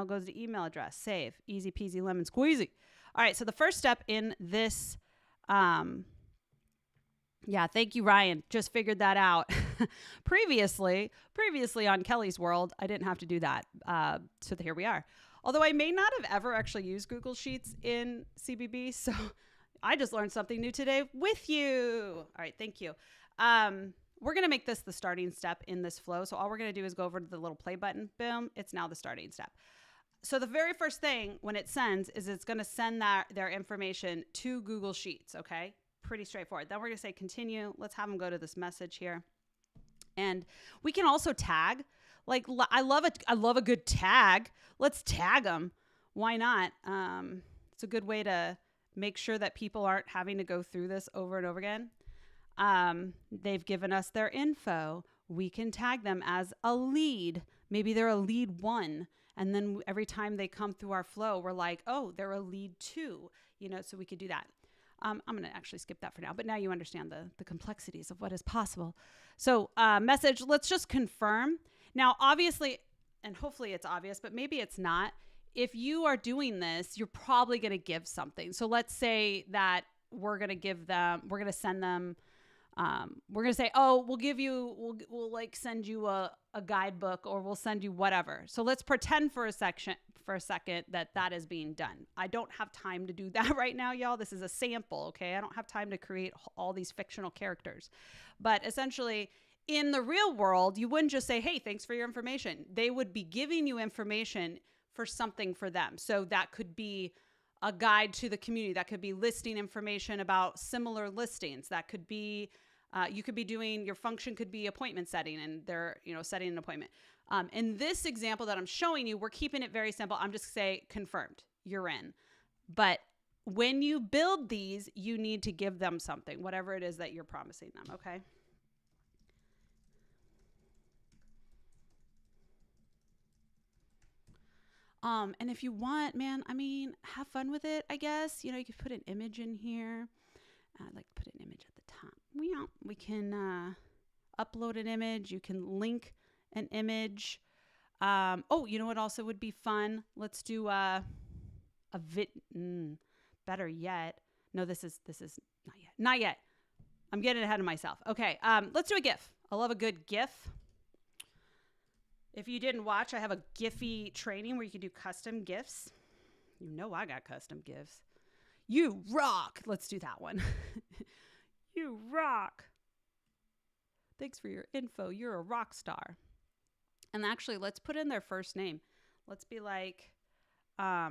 goes to email address. Save. Easy peasy lemon squeezy. All right, so the first step in this... yeah, thank you, Ryan. Just figured that out. Previously on Kelly's World, I didn't have to do that. So here we are. Although I may not have ever actually used Google Sheets in CBB, so I just learned something new today with you. All right, thank you. We're going to make this the starting step in this flow. So all we're going to do is go over to the little play button. Boom, it's now the starting step. So the very first thing when it sends is it's going to send their information to Google Sheets, okay? Pretty straightforward. Then we're going to say continue. Let's have them go to this message here. And we can also tag. Like, I love a good tag. Let's tag them. Why not? It's a good way to make sure that people aren't having to go through this over and over again. They've given us their info. We can tag them as a lead. Maybe they're a lead 1. And then every time they come through our flow, we're like, oh, they're a lead 2. So we could do that. I'm going to actually skip that for now, but now you understand the complexities of what is possible. So message, let's just confirm. Now, obviously, and hopefully it's obvious, but maybe it's not. If you are doing this, you're probably going to give something. So let's say that we're going to send them, we're going to say, oh, we'll like send you a guidebook, or we'll send you whatever. So let's pretend for a second that is being done. I don't have time to do that right now, y'all. This is a sample, okay? I don't have time to create all these fictional characters. But essentially, in the real world, you wouldn't just say, hey, thanks for your information. They would be giving you information for something for them. So that could be a guide to the community. That could be listing information about similar listings. That could be, you could be doing, your function could be appointment setting, and they're, setting an appointment. In this example that I'm showing you, we're keeping it very simple. I'm just say confirmed, you're in. But when you build these, you need to give them something, whatever it is that you're promising them, okay? And if you want, man, have fun with it, I guess. You could put an image in here. I'd like to put an image at the top. We can upload an image. You can link an image. Oh, you know what also would be fun? Let's do a better yet. No, this is not yet. Not yet. I'm getting ahead of myself. Okay, let's do a GIF. I love a good GIF. If you didn't watch, I have a Giphy training where you can do custom GIFs. I got custom GIFs. You rock. Let's do that one. You rock. Thanks for your info. You're a rock star. And actually, let's put in their first name. Let's be like, by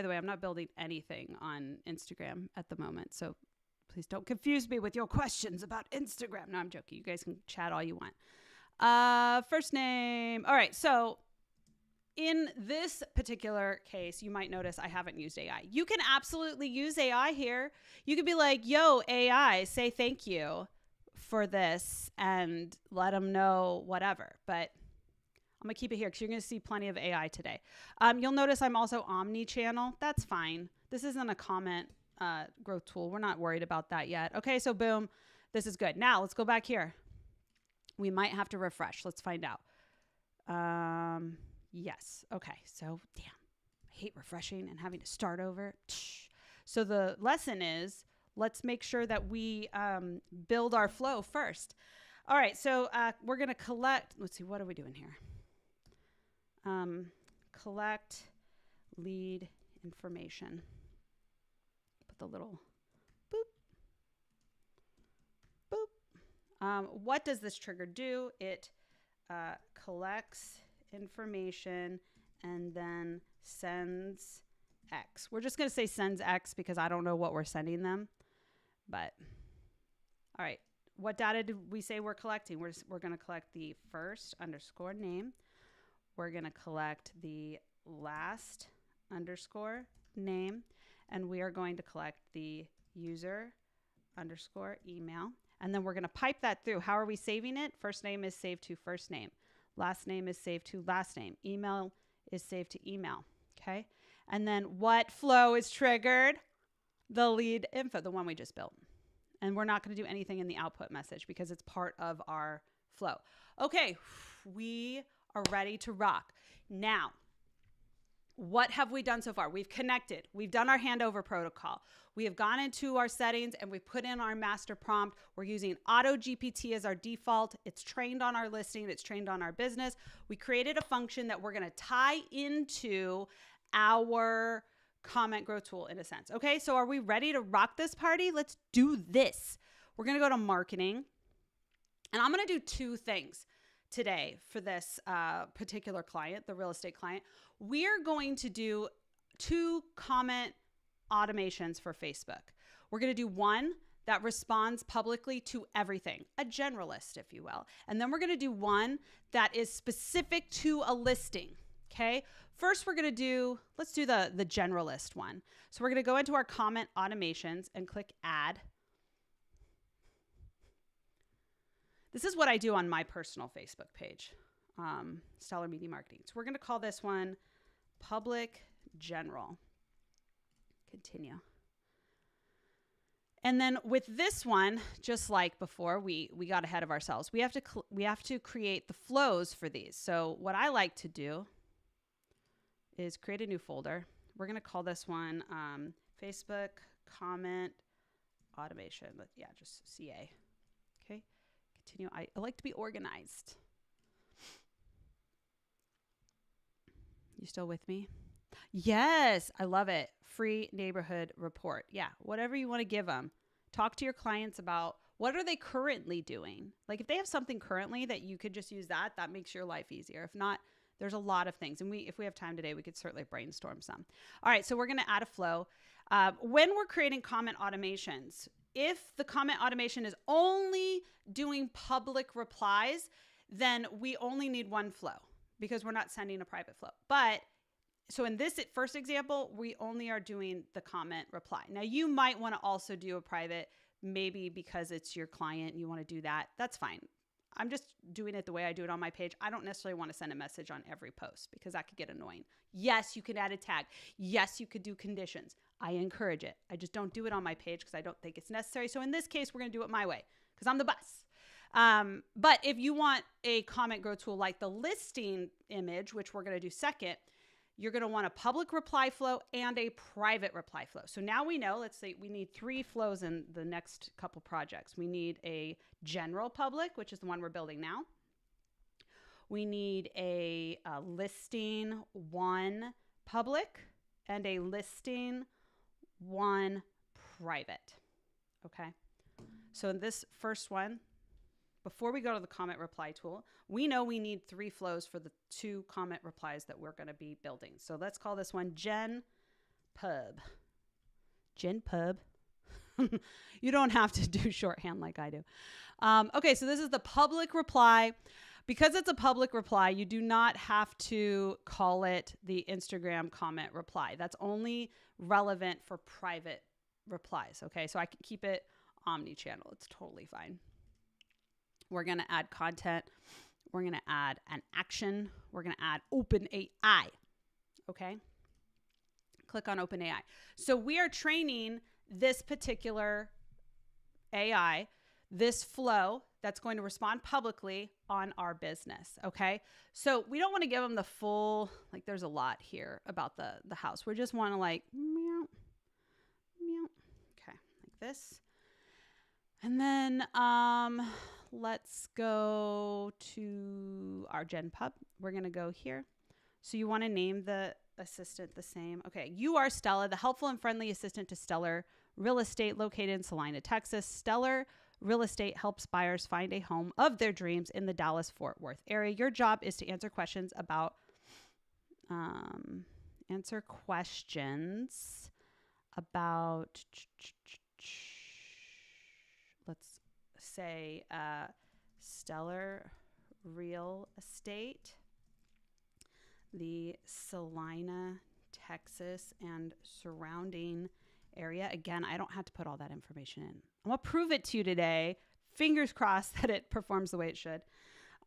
the way, I'm not building anything on Instagram at the moment, so please don't confuse me with your questions about Instagram. No, I'm joking. You guys can chat all you want. First name. All right, so in this particular case, you might notice I haven't used AI. You can absolutely use AI here. You could be like, yo, AI, say thank you for this and let them know whatever. But I'm going to keep it here because you're going to see plenty of AI today. You'll notice I'm also omni-channel. That's fine. This isn't a comment growth tool. We're not worried about that yet. Okay, so boom, this is good. Now let's go back here. We might have to refresh. Let's find out. Yes. Okay. So damn, I hate refreshing and having to start over. So the lesson is, let's make sure that we build our flow first. All right. So we're going to collect. Let's see. What are we doing here? Collect lead information. Put the little boop, boop. What does this trigger do? It collects information and then sends X. We're just going to say sends X because I don't know what we're sending them. But all right. What data did we say we're collecting? We're going to collect the first underscore name. We're going to collect the last underscore name. And we are going to collect the user underscore email. And then we're going to pipe that through. How are we saving it? First name is saved to first name. Last name is saved to last name. Email is saved to email. Okay. And then what flow is triggered? The lead info, the one we just built. And we're not going to do anything in the output message because it's part of our flow. Okay. We are ready to rock. Now, what have we done so far? We've connected. We've done our handover protocol. We have gone into our settings and we've put in our master prompt. We're using Auto GPT as our default. It's trained on our listing. It's trained on our business. We created a function that we're going to tie into our comment growth tool in a sense. Okay, so are we ready to rock this party? Let's do this. We're going to go to marketing and I'm going to do two things today for this particular client, the real estate client. We're going to do 2 comment automations for Facebook. We're going to do one that responds publicly to everything, a generalist, if you will. And then we're going to do one that is specific to a listing. Okay. First, we're going to do, let's do the generalist one. So we're going to go into our comment automations and click add. This is what I do on my personal Facebook page, Stellar Media Marketing. So we're going to call this one Public General. Continue. And then with this one, just like before, we got ahead of ourselves. We have to create the flows for these. So what I like to do is create a new folder. We're going to call this one Facebook Comment Automation. Yeah, just CA. Okay. Continue. I like to be organized. You still with me? Yes, I love it. Free neighborhood report. Yeah, whatever you want to give them. Talk to your clients about what are they currently doing. Like if they have something currently that you could just use that makes your life easier. If not, there's a lot of things. And if we have time today, we could certainly brainstorm some. All right, so we're going to add a flow. When we're creating comment automations, if the comment automation is only doing public replies, then we only need one flow because we're not sending a private flow. But so in this first example, we only are doing the comment reply. Now you might want to also do a private, maybe because it's your client, you want to do that. That's fine. I'm just doing it the way I do it on my page. I don't necessarily want to send a message on every post because that could get annoying. Yes, you could add a tag. Yes, you could do conditions. I encourage it. I just don't do it on my page because I don't think it's necessary. So in this case, we're going to do it my way because I'm the boss. But if you want a comment growth tool like the listing image, which we're going to do second, you're going to want a public reply flow and a private reply flow. So now we know, let's say we need 3 flows in the next couple projects. We need a general public, which is the one we're building now. We need a listing 1 public and a listing 1 private. Okay. So in this first one, before we go to the comment reply tool, we know we need 3 flows for the 2 comment replies that we're going to be building. So let's call this one Gen Pub. Gen Pub. You don't have to do shorthand like I do. Okay, so this is the public reply. Because it's a public reply, you do not have to call it the Instagram comment reply. That's only relevant for private replies. Okay, so I can keep it omni-channel. It's totally fine. We're going to add content. We're going to add an action. We're going to add OpenAI. Okay, click on OpenAI. So we are training this particular AI, this flow that's going to respond publicly on our business. Okay, so we don't want to give them the full, like there's a lot here about the house. We just want to like meow, meow. Okay, like this. And then let's go to our GenPub. We're going to go here. So you want to name the assistant the same. Okay, you are Stella, the helpful and friendly assistant to Stellar Real Estate located in Salina, Texas. Stellar Real Estate helps buyers find a home of their dreams in the Dallas-Fort Worth area. Your job is to answer questions about let's say Stellar Real Estate, the Salina, Texas, and surrounding area. Again, I don't have to put all that information in. I'm going to prove it to you today. Fingers crossed that it performs the way it should.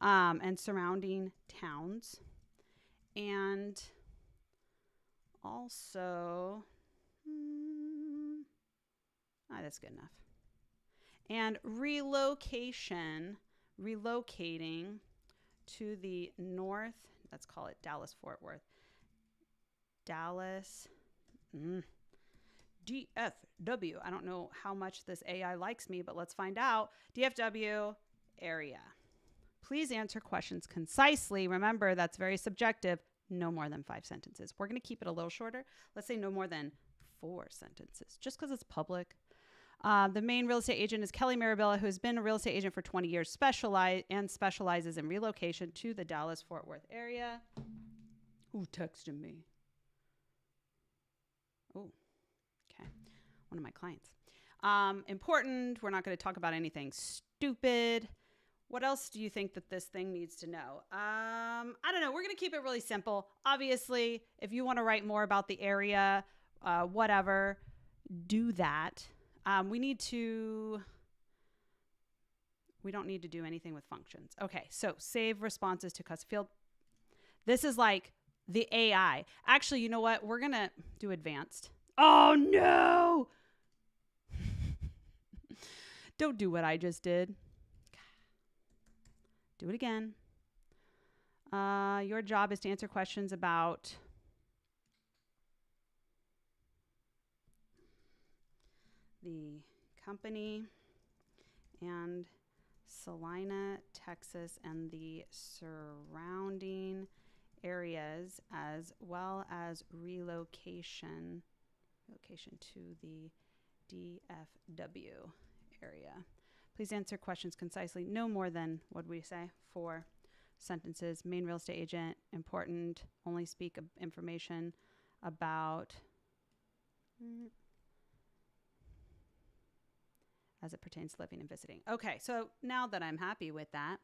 And surrounding towns. And also, that's good enough. And relocating to the north, let's call it Dallas-Fort Worth. Dallas, DFW. I don't know how much this AI likes me, but let's find out. DFW area. Please answer questions concisely. Remember, that's very subjective. No more than 5 sentences. We're going to keep it a little shorter. Let's say no more than 4 sentences, just because it's public. The main real estate agent is Kelly Mirabella, who has been a real estate agent for 20 years, specializes in relocation to the Dallas-Fort Worth area. Who texted me? Oh, okay. One of my clients. Important. We're not going to talk about anything stupid. What else do you think that this thing needs to know? I don't know. We're going to keep it really simple. Obviously, if you want to write more about the area, whatever, do that. We don't need to do anything with functions. Okay, so save responses to custom field. This is like the AI. Actually, you know what? We're going to do advanced. Oh, no. Don't do what I just did. Do it again. Your job is to answer questions about the company and Salina, Texas, and the surrounding areas, as well as relocation to the DFW area. Please answer questions concisely. No more than, what we say, 4 sentences. Main real estate agent, important. Only speak information about as it pertains to living and visiting. Okay, so now that I'm happy with that,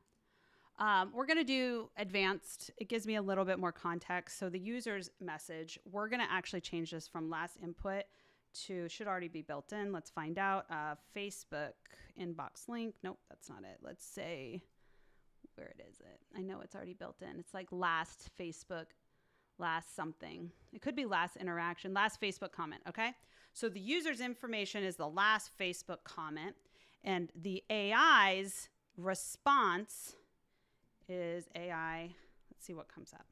we're going to do advanced. It gives me a little bit more context. So the user's message, we're going to actually change this from last input to should already be built in. Let's find out. Facebook inbox link. Nope, that's not it. Let's say, where is it? I know it's already built in. It's like last Facebook, last something. It could be last interaction, last Facebook comment. Okay. So the user's information is the last Facebook comment, and the AI's response is AI. Let's see what comes up.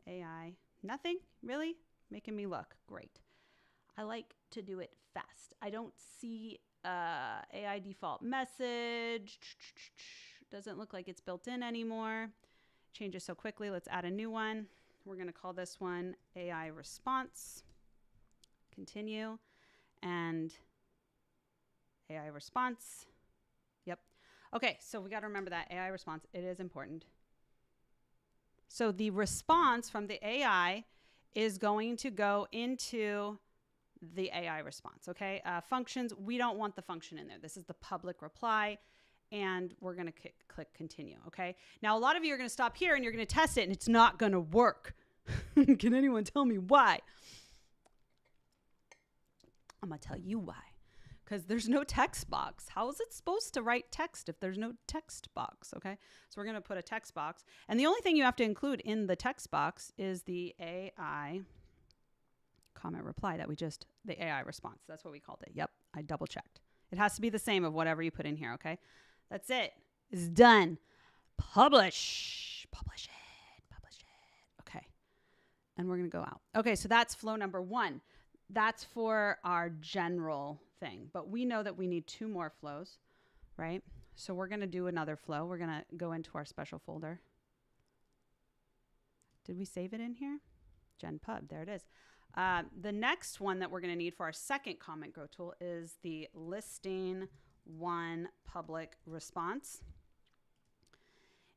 AI, nothing really making me look great. I like to do it fast. I don't see AI default message. Doesn't look like it's built in anymore. Changes so quickly. Let's add a new one. We're going to call this one AI response. Continue. And AI response. Yep. Okay, so we got to remember that AI response. It is important. So the response from the AI is going to go into the AI response, okay? Functions, we don't want the function in there. This is the public reply. and we're going to click continue. Okay. Now, a lot of you are going to stop here and you're going to test it and it's not going to work. Can anyone tell me why? I'm going to tell you why. Because there's no text box. How is it supposed to write text if there's no text box? Okay. So we're going to put a text box. And the only thing you have to include in the text box is the AI comment reply the AI response. That's what we called it. Yep. I double checked. It has to be the same of whatever you put in here. Okay. That's it. It's done. Publish it. Okay. And we're going to go out. Okay. So that's flow number 1. That's for our general thing, but we know that we need 2 more flows, right? So we're going to do another flow. We're going to go into our special folder. Did we save it in here? GenPub, there it is. The next one that we're going to need for our second comment grow tool is the listing 1 public response.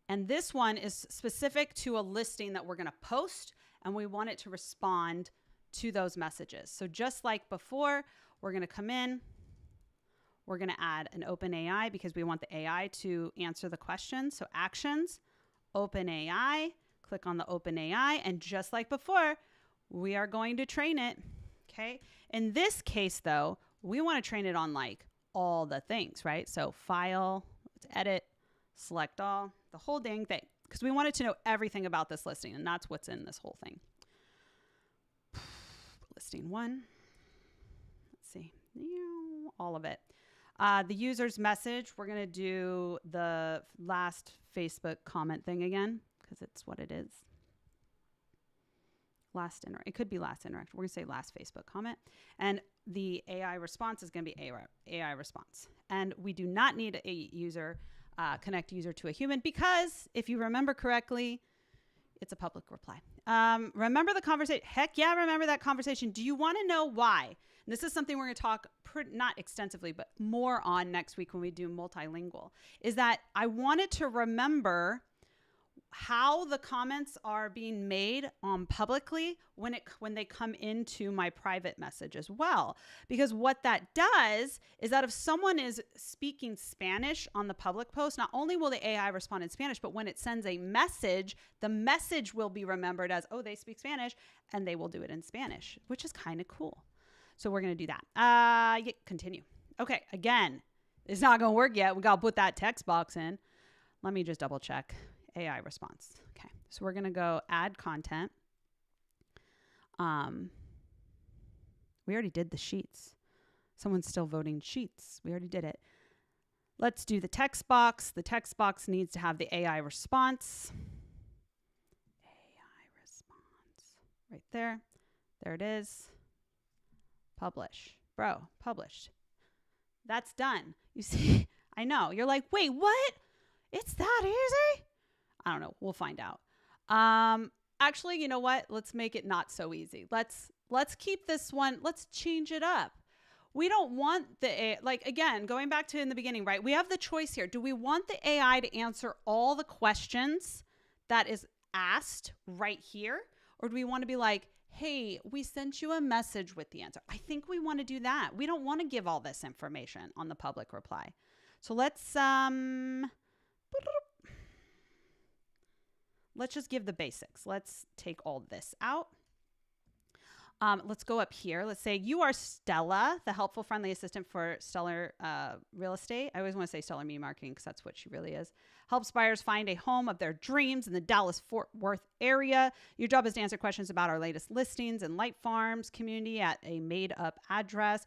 And this one is specific to a listing that we're going to post, and we want it to respond to those messages. So just like before, we're going to come in, we're going to add an OpenAI because we want the AI to answer the questions. So actions, OpenAI, click on the OpenAI, and just like before, we are going to train it. Okay. In this case though, we want to train it on like all the things, right? So file, let's edit, select all, the whole dang thing, because we wanted to know everything about this listing, and that's what's in this whole thing. Listing 1. Let's see. All of it. The user's message, we're going to do the last Facebook comment thing again because it's what it is. It could be last interaction. We're going to say last Facebook comment. And the AI response is going to be AI response. And we do not need a user, connect user to a human because if you remember correctly, it's a public reply. Remember the conversation? Heck yeah, remember that conversation. Do you want to know why? And this is something we're going to talk not extensively, but more on next week when we do multilingual, is that I wanted to remember how the comments are being made publicly when they come into my private message as well. Because what that does is that if someone is speaking Spanish on the public post, not only will the AI respond in Spanish, but when it sends a message, the message will be remembered as, oh, they speak Spanish, and they will do it in Spanish, which is kind of cool. So we're going to do that. Continue. Okay, again, it's not going to work yet. We got to put that text box in. Let me just double check. AI response. Okay. So we're going to go add content. We already did the sheets. Someone's still voting sheets. We already did it. Let's do the text box. The text box needs to have the AI response. AI response. Right there. There it is. Publish. Bro, published. That's done. You see, I know. You're like, wait, what? It's that easy? I don't know. We'll find out. Actually, you know what? Let's make it not so easy. Let's keep this one. Let's change it up. We don't want again, going back to in the beginning, right? We have the choice here. Do we want the AI to answer all the questions that is asked right here? Or do we want to be like, hey, we sent you a message with the answer? I think we want to do that. We don't want to give all this information on the public reply. So let's just give the basics. Let's take all this out. Let's go up here. Let's say you are Stella, the helpful, friendly assistant for Stellar Real Estate. I always want to say Stellar Me Marketing because that's what she really is. Helps buyers find a home of their dreams in the Dallas-Fort Worth area. Your job is to answer questions about our latest listings and Light Farms community at a made-up address.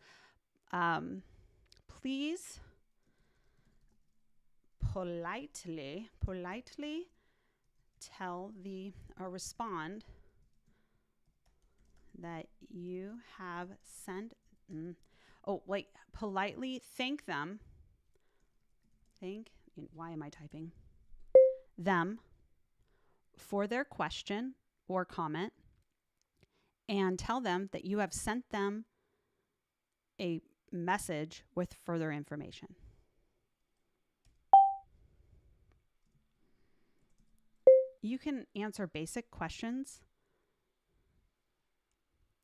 Please politely tell or respond that you have sent, politely thank them. Why am I typing? Them for their question or comment, and tell them that you have sent them a message with further information. You can answer basic questions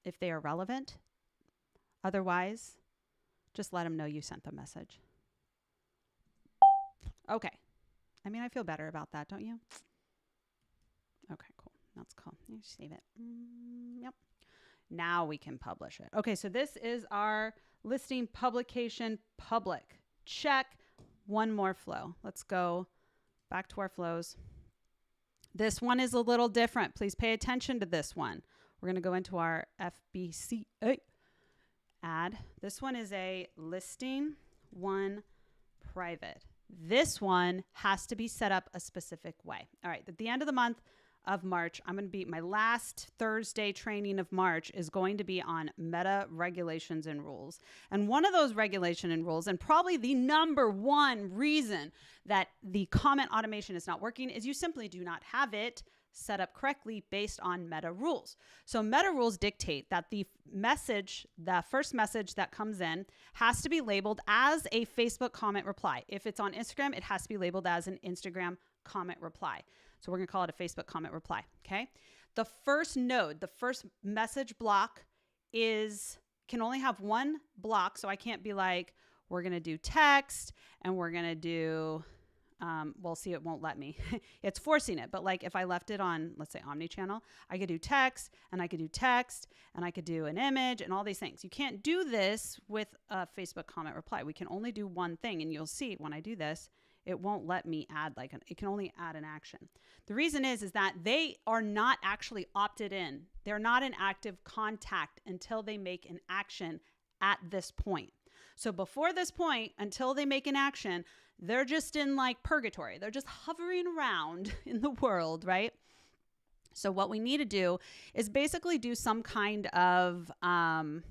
if they are relevant. Otherwise, just let them know you sent the message. Okay. I mean, I feel better about that, don't you? Okay, cool. That's cool. You save it. Yep. Now we can publish it. Okay, so this is our listing publication public. Check. One more flow. Let's go back to our flows. This one is a little different. Please pay attention to this one. We're going to go into our FBCA ad. This one is a listing one private. This one has to be set up a specific way. All right. At the end of the month of March, I'm going to be, my last Thursday training of March is going to be on meta regulations and rules. And one of those regulation and rules, and probably the number one reason that the comment automation is not working, is you simply do not have it set up correctly based on meta rules. So meta rules dictate that the first message that comes in has to be labeled as a Facebook comment reply. If it's on Instagram, it has to be labeled as an Instagram comment reply. So we're going to call it a Facebook comment reply. Okay. The first node, the first message block can only have one block. So I can't be like, we're going to do text and we're going to do, well, see, it won't let me. It's forcing it. But like if I left it on, let's say omnichannel, I could do text and I could do text and I could do an image and all these things. You can't do this with a Facebook comment reply. We can only do one thing. And you'll see when I do this, it won't let me add it can only add an action. The reason is that they are not actually opted in. They're not in active contact until they make an action at this point. So before this point, until they make an action, they're just in like purgatory. They're just hovering around in the world, right? So what we need to do is basically do some kind of opt-in.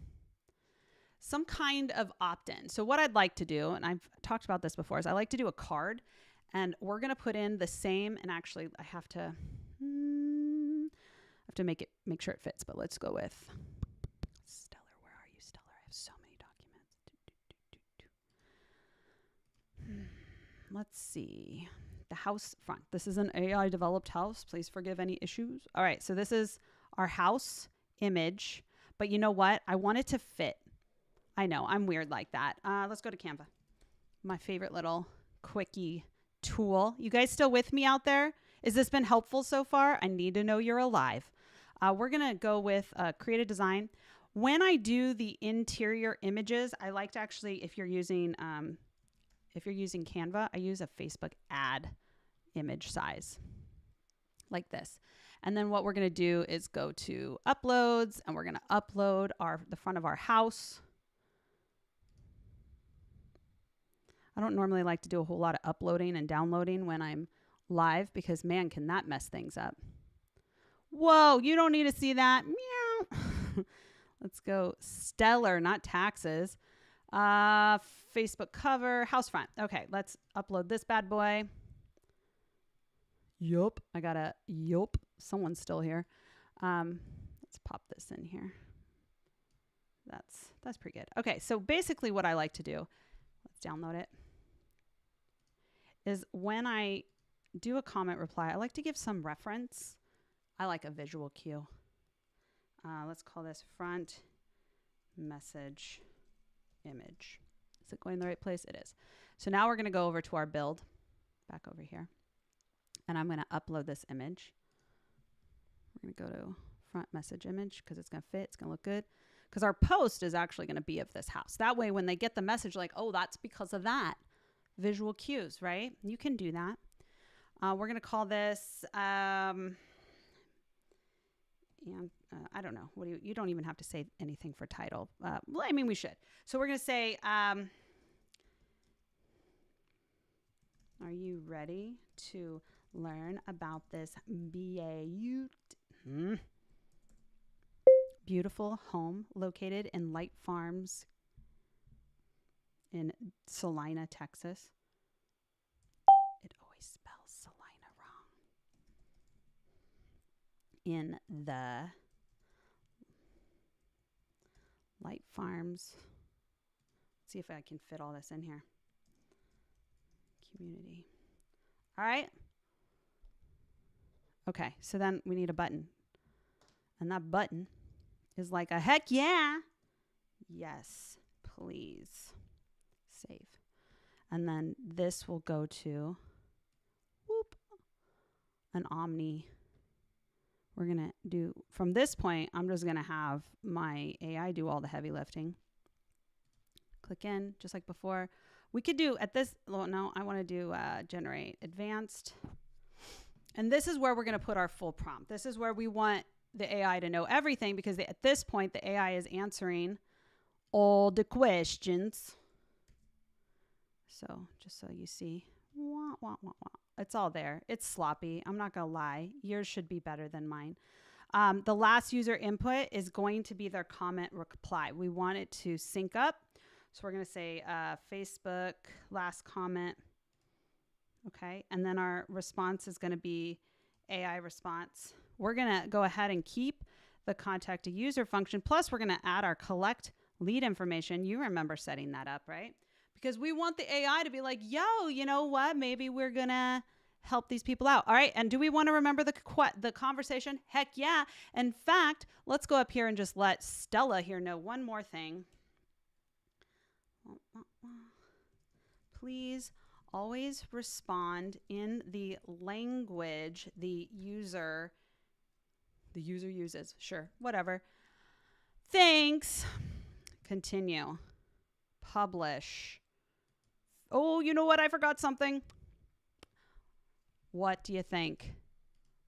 So what I'd like to do, and I've talked about this before, is I like to do a card, and we're going to put in the same, and actually I have to make sure it fits, but let's go with Stellar. Where are you, Stellar? I have so many documents. Let's see. The house front. This is an AI developed house. Please forgive any issues. All right. So this is our house image, but you know what? I want it to fit. I know I'm weird like that. Let's go to Canva. My favorite little quickie tool. You guys still with me out there? Has this been helpful so far? I need to know you're alive. We're going to go with create a design. When I do the interior images, I like to actually, if you're using Canva, I use a Facebook ad image size like this. And then what we're going to do is go to uploads, and we're going to upload the front of our house. I don't normally like to do a whole lot of uploading and downloading when I'm live because, man, can that mess things up. Whoa, you don't need to see that. Meow. Let's go Stellar, not taxes. Facebook cover, house front. Okay, let's upload this bad boy. Yup. I got a yup. Someone's still here. Let's pop this in here. That's pretty good. Okay, so basically what I like to do, let's download it, is when I do a comment reply, I like to give some reference. I like a visual cue. Let's call this front message image. Is it going the right place? It is. So now we're going to go over to our build, back over here, and I'm going to upload this image. We're going to go to front message image because it's going to fit. It's going to look good because our post is actually going to be of this house. That way, when they get the message, like, oh, that's because of that. Visual cues, right? You can do that. We're going to call this, I don't know. You don't even have to say anything for title. Well, I mean, we should. So we're going to say, are you ready to learn about this beautiful home located in Light Farms in Salina, Texas? It always spells Salina wrong. In the Light Farms. Let's see if I can fit all this in here. Community. All right. Okay, so then we need a button. And that button is like a heck yeah. Yes, please. Save. And then this will go to an Omni. We're going to do, from this point, I'm just going to have my AI do all the heavy lifting. Click in, just like before. We could do at this, well, no, I want to do generate advanced. And this is where we're going to put our full prompt. This is where we want the AI to know everything, because at this point, the AI is answering all the questions. So just so you see, it's all there. It's sloppy. I'm not going to lie. Yours should be better than mine. The last user input is going to be their comment reply. We want it to sync up. So we're going to say Facebook last comment. Okay. And then our response is going to be AI response. We're going to go ahead and keep the contact a user function. Plus, we're going to add our collect lead information. You remember setting that up, right? Because we want the AI to be like, yo, you know what? Maybe we're going to help these people out. All right. And do we want to remember the conversation? Heck yeah. In fact, let's go up here and just let Stella here know one more thing. Please always respond in the language the user uses. Sure. Whatever. Thanks. Continue. Publish. Oh, you know what? I forgot something. What do you think?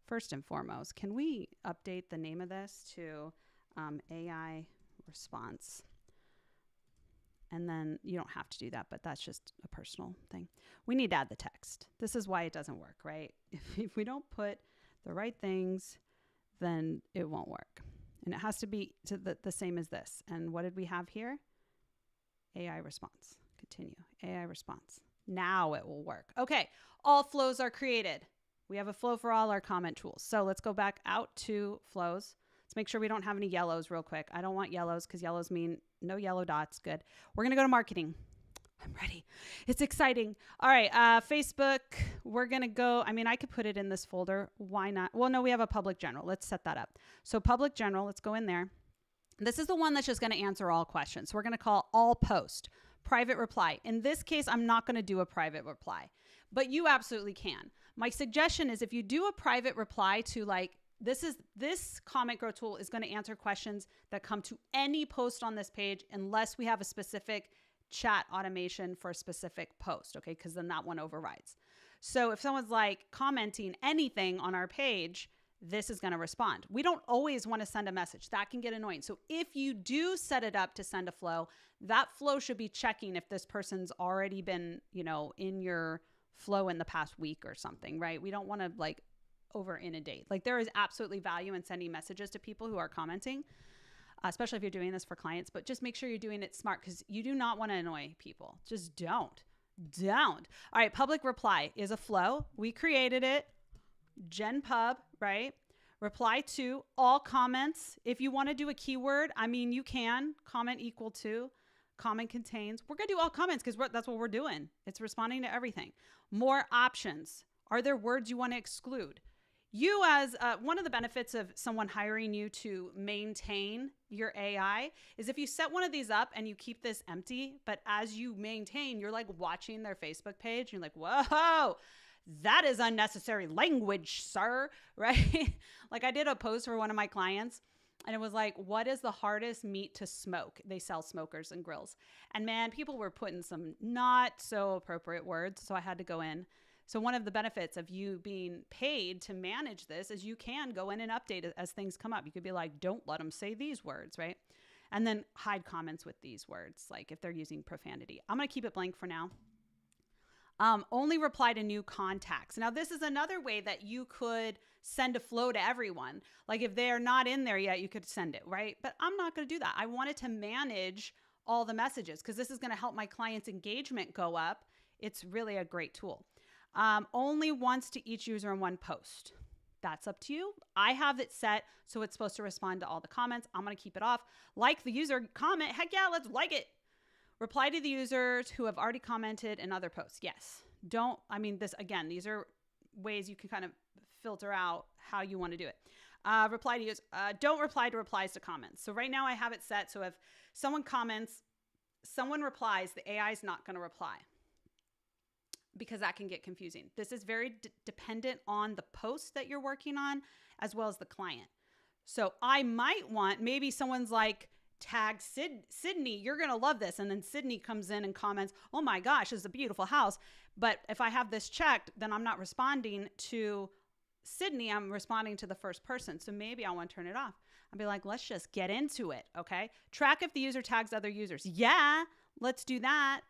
First and foremost, can we update the name of this to AI response? And then you don't have to do that, but that's just a personal thing. We need to add the text. This is why it doesn't work, right? If we don't put the right things, then it won't work. And it has to be the same as this. And what did we have here? AI response. Continue. AI response. Now it will work. Okay. All flows are created. We have a flow for all our comment tools. So let's go back out to flows. Let's make sure we don't have any yellows real quick. I don't want yellows because yellows mean no yellow dots. Good. We're going to go to marketing. I'm ready. It's exciting. All right. Facebook, we're going to go. I mean, I could put it in this folder. Why not? Well, no, we have a public general. Let's set that up. So public general, let's go in there. This is the one that's just going to answer all questions. So we're going to call all post, private reply. In this case, I'm not going to do a private reply, but you absolutely can. My suggestion is if you do a private reply to like, this comment grow tool is going to answer questions that come to any post on this page unless we have a specific chat automation for a specific post. Okay. Cause then that one overrides. So if someone's like commenting anything on our page, this is going to respond. We don't always want to send a message. That can get annoying. So if you do set it up to send a flow, that flow should be checking if this person's already been, in your flow in the past week or something, right? We don't want to like over inundate. Like there is absolutely value in sending messages to people who are commenting, especially if you're doing this for clients, but just make sure you're doing it smart because you do not want to annoy people. Just don't. All right. Public reply is a flow. We created it. GenPub, right? Reply to all comments. If you want to do a keyword, I mean, you can comment equal to, comment contains. We're going to do all comments because that's what we're doing. It's responding to everything. More options. Are there words you want to exclude? You as one of the benefits of someone hiring you to maintain your AI is if you set one of these up and you keep this empty, but as you maintain, you're like watching their Facebook page. You're like, whoa, that is unnecessary language, sir, right? Like I did a post for one of my clients and it was like, what is the hardest meat to smoke? They sell smokers and grills. And man, people were putting some not so appropriate words. So I had to go in. So one of the benefits of you being paid to manage this is you can go in and update it as things come up. You could be like, don't let them say these words, right? And then hide comments with these words, like if they're using profanity. I'm going to keep it blank for now. Only reply to new contacts. Now, this is another way that you could send a flow to everyone. Like if they're not in there yet, you could send it, right? But I'm not going to do that. I wanted to manage all the messages because this is going to help my clients' engagement go up. It's really a great tool. Only once to each user in one post. That's up to you. I have it set so it's supposed to respond to all the comments. I'm going to keep it off. Like the user comment. Heck yeah, let's like it. Reply to the users who have already commented in other posts. Yes. These are ways you can kind of filter out how you want to do it. Reply to users. Don't reply to replies to comments. So right now I have it set. So if someone comments, someone replies, the AI is not going to reply. because that can get confusing. This is very dependent on the post that you're working on as well as the client. So I might want, maybe someone's like, tag Sydney, you're going to love this. And then Sydney comes in and comments, oh my gosh, this is a beautiful house. But if I have this checked, then I'm not responding to Sydney, I'm responding to the first person. So maybe I want to turn it off. I'll be like, let's just get into it. Okay. Track if the user tags other users. Yeah, let's do that.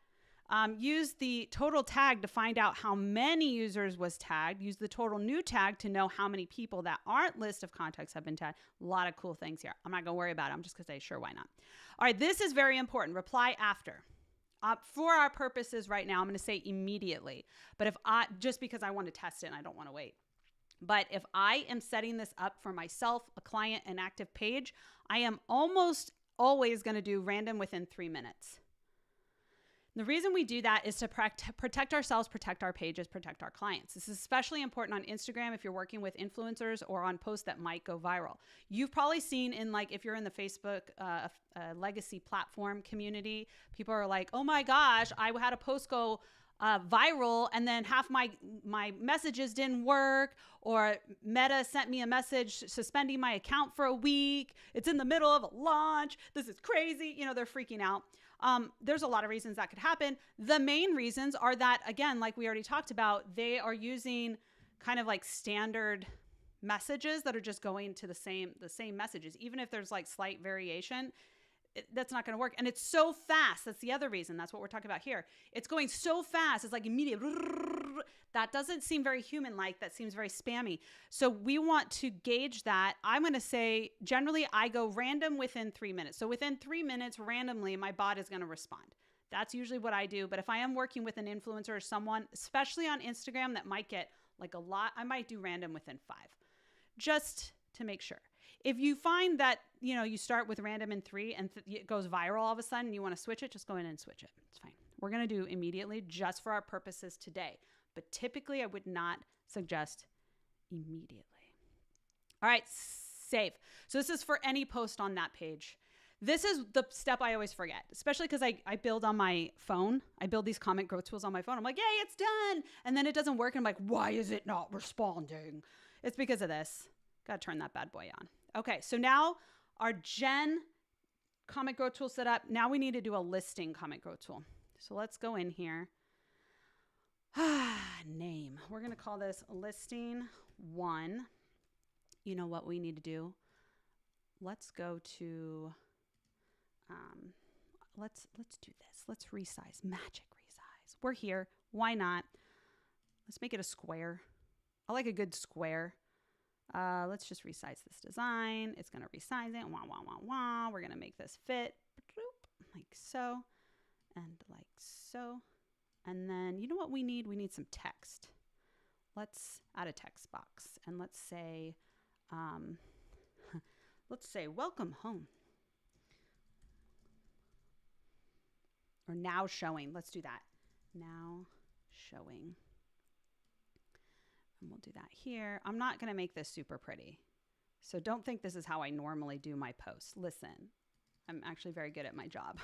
Use the total tag to find out how many users was tagged. Use the total new tag to know how many people that aren't list of contacts have been tagged. A lot of cool things here. I'm not going to worry about it. I'm just going to say, sure, why not? All right, this is very important. Reply after. For our purposes right now, I'm going to say immediately. But just because I want to test it and I don't want to wait. But if I am setting this up for myself, a client, an active page, I am almost always going to do random within 3 minutes. The reason we do that is to protect ourselves, protect our pages, protect our clients. This is especially important on Instagram if you're working with influencers or on posts that might go viral. You've probably seen in, like, if you're in the Facebook legacy platform community, people are like, oh my gosh, I had a post go viral and then half my messages didn't work, or Meta sent me a message suspending my account for a week. It's in the middle of a launch. This is crazy. You know, they're freaking out. There's a lot of reasons that could happen. The main reasons are that, again, like we already talked about, they are using kind of like standard messages that are just going to the same messages. Even if there's like slight variation, that's not going to work. And it's so fast. That's the other reason. That's what we're talking about here. It's going so fast. It's like immediate. That doesn't seem very human-like. That seems very spammy. So we want to gauge that. I'm going to say, generally, I go random within 3 minutes. So within 3 minutes, randomly, my bot is going to respond. That's usually what I do. But if I am working with an influencer or someone, especially on Instagram, that might get like a lot, I might do random within 5, just to make sure. If you find that, you know, you start with random in 3 and it goes viral all of a sudden and you want to switch it, just go in and switch it. It's fine. We're going to do immediately just for our purposes today. But typically I would not suggest immediately. All right, save. So this is for any post on that page. This is the step I always forget, especially because I build on my phone. I build these comment growth tools on my phone. I'm like, yay, it's done. And then it doesn't work. And I'm like, why is it not responding? It's because of this. Got to turn that bad boy on. Okay, so now our Gen comment growth tool set up. Now we need to do a listing comment growth tool. So let's go in here. Name. We're going to call this listing 1. You know what we need to do? Let's go to, let's do this. Let's resize, magic resize. We're here. Why not? Let's make it a square. I like a good square. Let's just resize this design. It's going to resize it. Wah, wah, wah, wah. We're going to make this fit like so and like so. And then, you know what we need? We need some text. Let's add a text box and let's say, welcome home. Or now showing. Let's do that. Now showing. And we'll do that here. I'm not going to make this super pretty. So don't think this is how I normally do my posts. Listen, I'm actually very good at my job.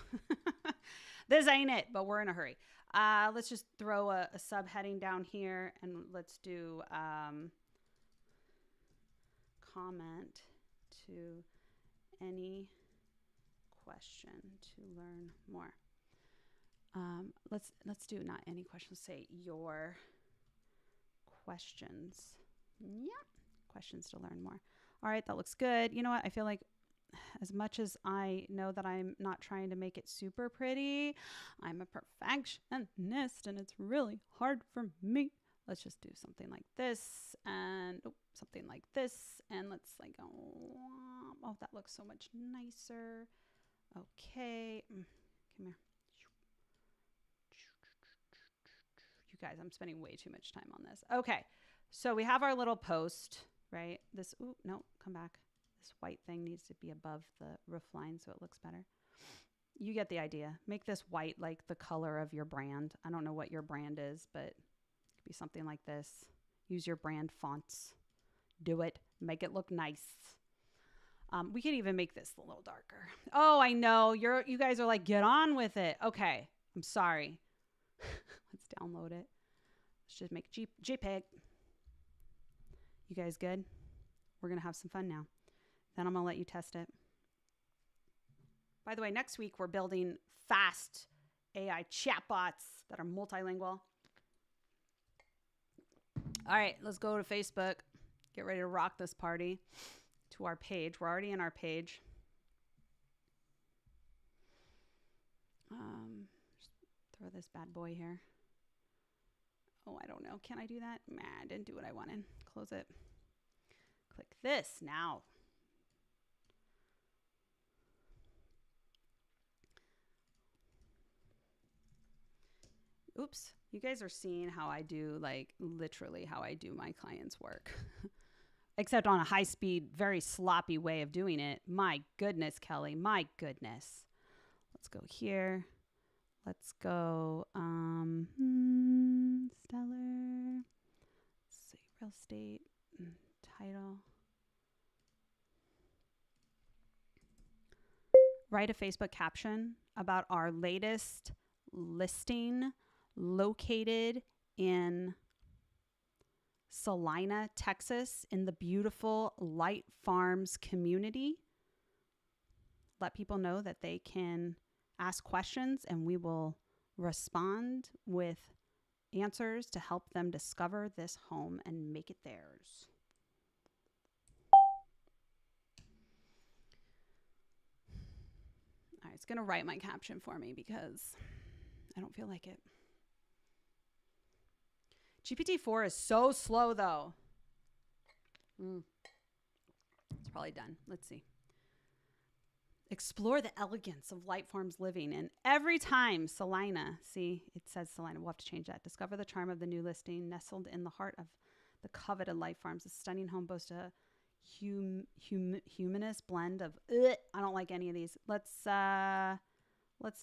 This ain't it, but we're in a hurry. Let's just throw a subheading down here and let's do comment to any question to learn more. Let's do not any questions, say your questions. Yeah, questions to learn more. All right, that looks good. You know what? I feel like as much as I know that I'm not trying to make it super pretty, I'm a perfectionist and it's really hard for me. Let's just do something like this and something like this. And let's like, oh, that looks so much nicer. Okay. Come here. You guys, I'm spending way too much time on this. Okay. So we have our little post, right? This, no, come back. This white thing needs to be above the roof line so it looks better. You get the idea. Make this white like the color of your brand. I don't know what your brand is, but it could be something like this. Use your brand fonts. Do it. Make it look nice. We could even make this a little darker. Oh, I know. You guys are like, get on with it. Okay. I'm sorry. Let's download it. Let's just make JPEG. You guys good? We're going to have some fun now. Then I'm going to let you test it. By the way, next week we're building fast AI chatbots that are multilingual. All right, let's go to Facebook. Get ready to rock this party to our page. We're already in our page. Just throw this bad boy here. Oh, I don't know. Can I do that? Nah, I didn't do what I wanted. Close it. Click this now. Oops. You guys are seeing how I do, like, literally how I do my clients' work. Except on a high-speed, very sloppy way of doing it. My goodness, Kelly. My goodness. Let's go here. Let's go stellar. Let's see, real estate, title. Write a Facebook caption about our latest listing located in Salina, Texas, in the beautiful Light Farms community. Let people know that they can ask questions and we will respond with answers to help them discover this home and make it theirs. All right, it's going to write my caption for me because I don't feel like it. GPT-4 is so slow, though. It's probably done. Let's see. Explore the elegance of Light Farms living. And every time Salina, see, it says Salina. We'll have to change that. Discover the charm of the new listing nestled in the heart of the coveted Light Farms. The stunning home boasts a humanist blend of, I don't like any of these. Let's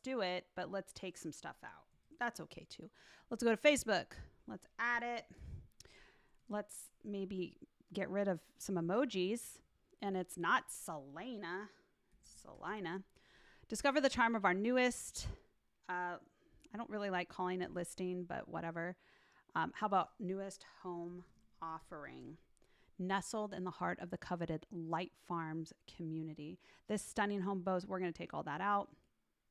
do it, but let's take some stuff out. That's okay, too. Let's go to Facebook. Let's add it. Let's maybe get rid of some emojis. And it's not Salina. Salina. Discover the charm of our newest. I don't really like calling it listing, but whatever. How about newest home offering? Nestled in the heart of the coveted Light Farms community. This stunning home boasts, we're going to take all that out.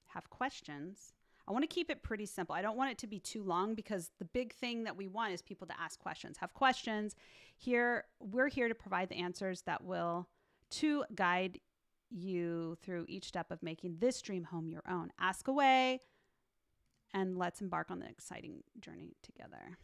Have questions. I want to keep it pretty simple. I don't want it to be too long because the big thing that we want is people to ask questions. Have questions. Here, we're here to provide the answers that will to guide you through each step of making this dream home your own. Ask away and let's embark on the exciting journey together.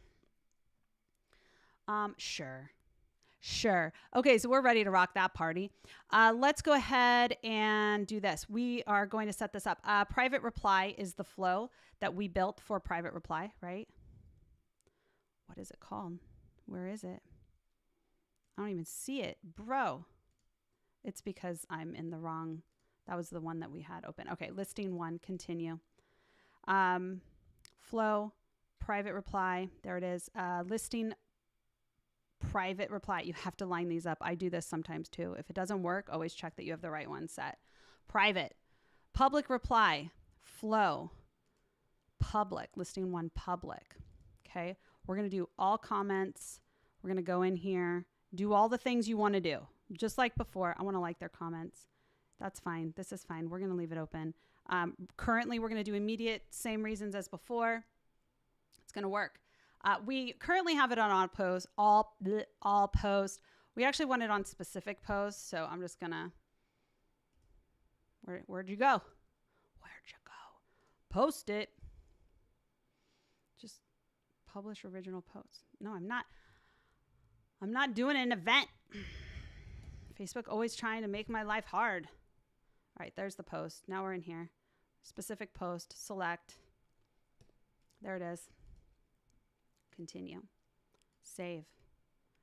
Sure. Okay, so we're ready to rock that party. Let's go ahead and do this. We are going to set this up. Private reply is the flow that we built for private reply, right? What is it called? Where is it? I don't even see it. Bro. It's because I'm in the wrong. That was the one that we had open. Okay, listing 1, continue. Flow, private reply. There it is. Listing private reply. You have to line these up. I do this sometimes too. If it doesn't work, always check that you have the right one set. Private, public reply, flow, public, listing 1, public. Okay. We're going to do all comments. We're going to go in here, do all the things you want to do. Just like before. I want to like their comments. That's fine. This is fine. We're going to leave it open. Currently, we're going to do immediate, same reasons as before. It's going to work. We currently have it on all posts. We actually want it on specific posts. So I'm just going to, where'd you go? Where'd you go? Post it. Just publish original posts. No, I'm not doing an event. Facebook always trying to make my life hard. All right, there's the post. Now we're in here. Specific post, select. There it is. Continue. Save.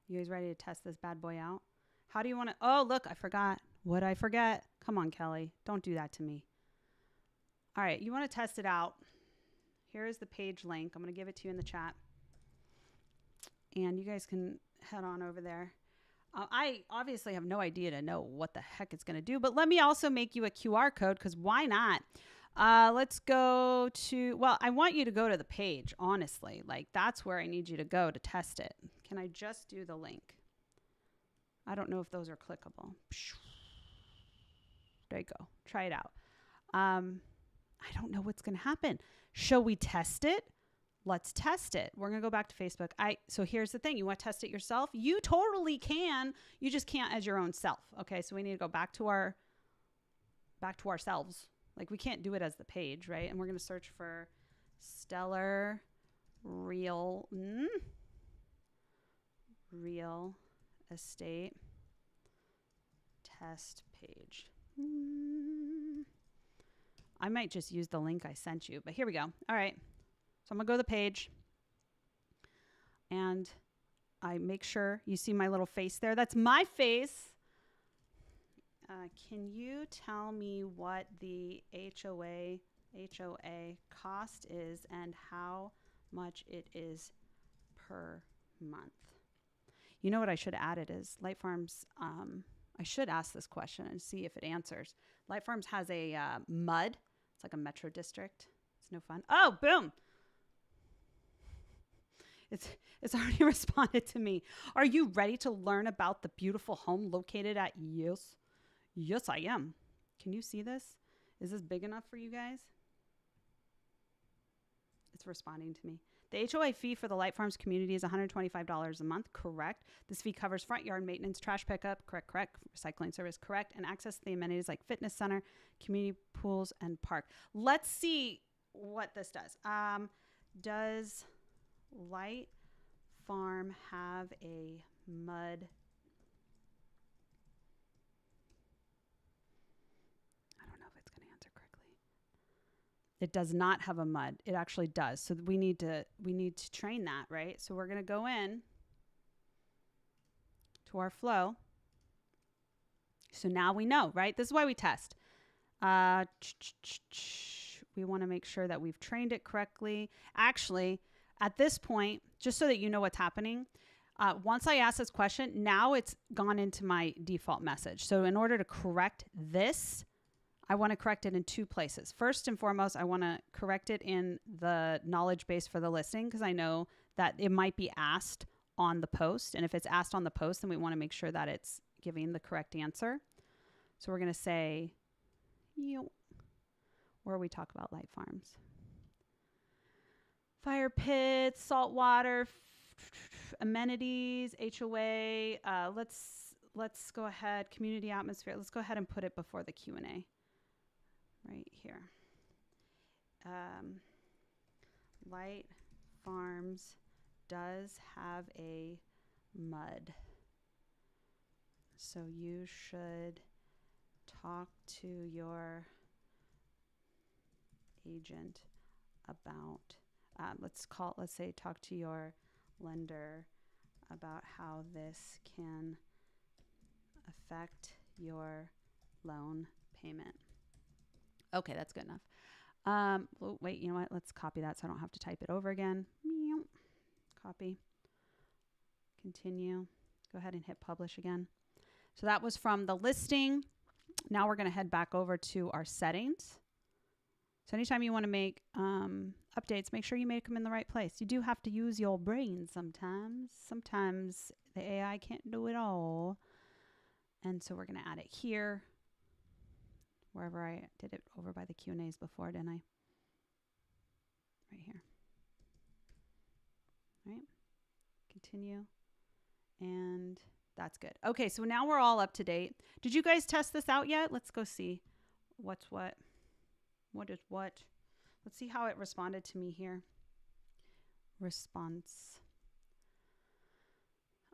You guys ready to test this bad boy out? How do you want to? Oh, look, I forgot. What'd I forget? Come on, Kelly. Don't do that to me. All right, you want to test it out. Here is the page link. I'm going to give it to you in the chat. And you guys can head on over there. I obviously have no idea to know what the heck it's going to do, but let me also make you a QR code because why not? Let's go to, well, I want you to go to the page, honestly. Like, that's where I need you to go to test it. Can I just do the link? I don't know if those are clickable. There you go. Try it out. I don't know what's going to happen. Shall we test it? Let's test it. We're going to go back to Facebook. So here's the thing. You want to test it yourself? You totally can. You just can't as your own self. Okay. So we need to go back to ourselves. Like, we can't do it as the page, right? And we're going to search for Stellar Real Estate Test Page. I might just use the link I sent you, but here we go. All right. So I'm going to go to the page, and I make sure you see my little face there. That's my face. Can you tell me what the HOA cost is and how much it is per month? You know what I should add it is Light Farms. I should ask this question and see if it answers. Light Farms has a MUD. It's like a metro district. It's no fun. Oh, boom. It's already responded to me. Are you ready to learn about the beautiful home located at Yes? Yes, I am. Can you see this? Is this big enough for you guys? It's responding to me. The HOA fee for the Light Farms community is $125 a month. Correct. This fee covers front yard maintenance, trash pickup, correct, recycling service, correct, and access to the amenities like fitness center, community pools, and park. Let's see what this does. Does Light Farm have a MUD? I don't know if it's going to answer correctly. It does not have a MUD. It actually does. So we need to train that, right? So we're going to go in to our flow. So now we know, right? This is why we test. We want to make sure that we've trained it correctly. Actually, at this point, just so that you know what's happening, once I ask this question, now it's gone into my default message. So in order to correct this, I want to correct it in two places. First and foremost, I want to correct it in the knowledge base for the listing because I know that it might be asked on the post. And if it's asked on the post, then we want to make sure that it's giving the correct answer. So we're going to say, where we talk about Light Farms. Fire pits, salt water, amenities, HOA. Let's go ahead. Community atmosphere. Let's go ahead and put it before the Q&A. Right here. Light Farms does have a MUD. So you should talk to your agent about, let's say talk to your lender about how this can affect your loan payment. Okay, that's good enough. Oh, wait, you know what? Let's copy that so I don't have to type it over again. Copy. Continue. Go ahead and hit publish again. So that was from the listing. Now we're going to head back over to our settings. So anytime you want to make updates, make sure you make them in the right place. You do have to use your brain sometimes. Sometimes the AI can't do it all. And so we're going to add it here. Wherever I did it over by the Q&As before, didn't I? Right here. Right? Continue. And that's good. Okay, so now we're all up to date. Did you guys test this out yet? Let's go see what's what. What is what? Let's see how it responded to me here. Response.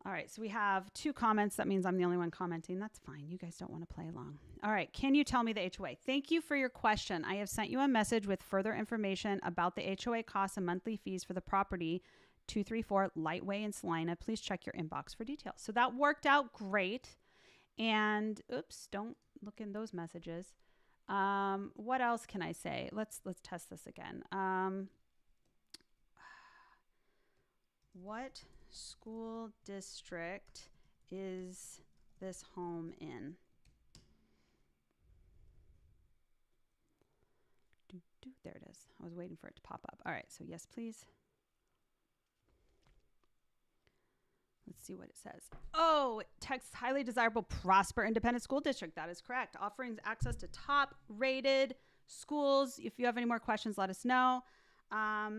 All right, so we have 2 comments. That means I'm the only one commenting. That's fine. You guys don't want to play along. All right, can you tell me the HOA? Thank you for your question. I have sent you a message with further information about the HOA costs and monthly fees for the property 234 Lightway in Salina. Please check your inbox for details. So that worked out great. And oops, don't look in those messages. What else can I say? Let's test this again. What school district is this home in? There it is. I was waiting for it to pop up. All right, so yes, please. Let's see what it says. Oh, text highly desirable, prosper, independent school district. That is correct. Offering access to top rated schools. If you have any more questions, let us know. I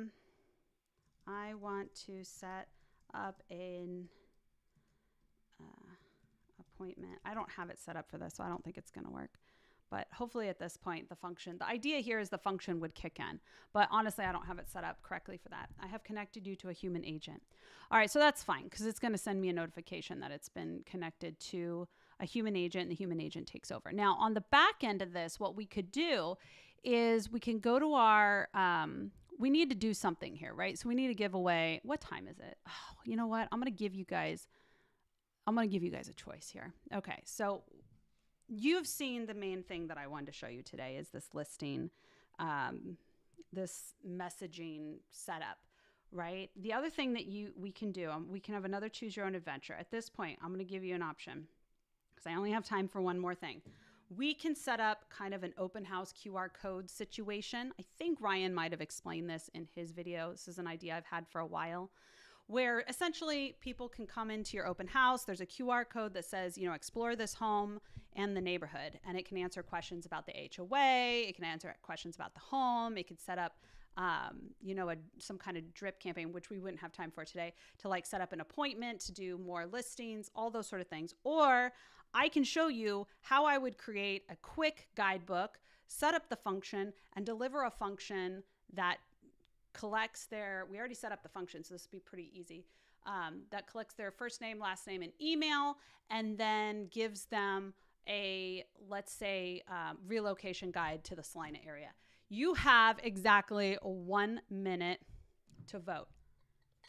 want to set up an appointment. I don't have it set up for this, so I don't think it's going to work. But hopefully at this point, the idea here is the function would kick in. But honestly, I don't have it set up correctly for that. I have connected you to a human agent. All right, so that's fine because it's going to send me a notification that it's been connected to a human agent and the human agent takes over. Now, on the back end of this, what we could do is we can go to our, we need to do something here, right? So we need to give away, what time is it? Oh, you know what? I'm going to give you guys a choice here. Okay, so you've seen the main thing that I wanted to show you today is this listing, this messaging setup, right? The other thing that we can do, we can have another choose your own adventure. At this point, I'm going to give you an option because I only have time for one more thing. We can set up kind of an open house QR code situation. I think Ryan might have explained this in his video. This is an idea I've had for a while, where essentially people can come into your open house. There's a QR code that says, explore this home and the neighborhood. And it can answer questions about the HOA. It can answer questions about the home. It could set up, some kind of drip campaign, which we wouldn't have time for today, to like set up an appointment to do more listings, all those sort of things. Or I can show you how I would create a quick guidebook, set up the function, and deliver a function that collects we already set up the function, so this would be pretty easy, that collects their first name, last name, and email, and then gives them a, let's say, relocation guide to the Salina area. You have exactly 1 minute to vote.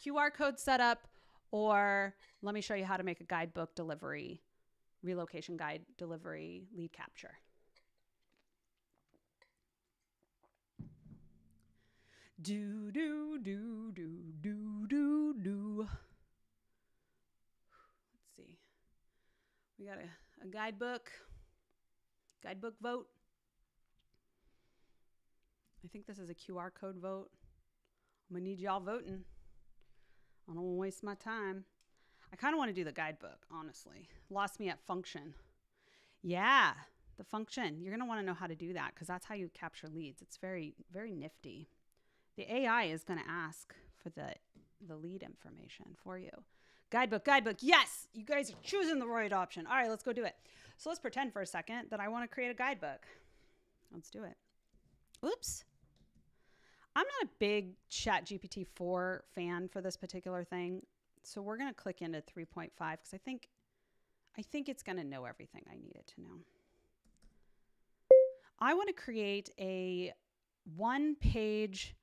QR code setup, or let me show you how to make a guidebook delivery, relocation guide delivery lead capture. Do, do, do, do, do, do, do. Let's see. We got a guidebook vote. I think this is a QR code vote. I'm going to need y'all voting. I don't want to waste my time. I kind of want to do the guidebook, honestly. Lost me at function. Yeah, the function. You're going to want to know how to do that because that's how you capture leads. It's very, very nifty. The AI is going to ask for the lead information for you. Guidebook. Yes, you guys are choosing the right option. All right, let's go do it. So let's pretend for a second that I want to create a guidebook. Let's do it. Oops. I'm not a big ChatGPT 4 fan for this particular thing. So we're going to click into 3.5 because I think it's going to know everything I need it to know. I want to create a 1-page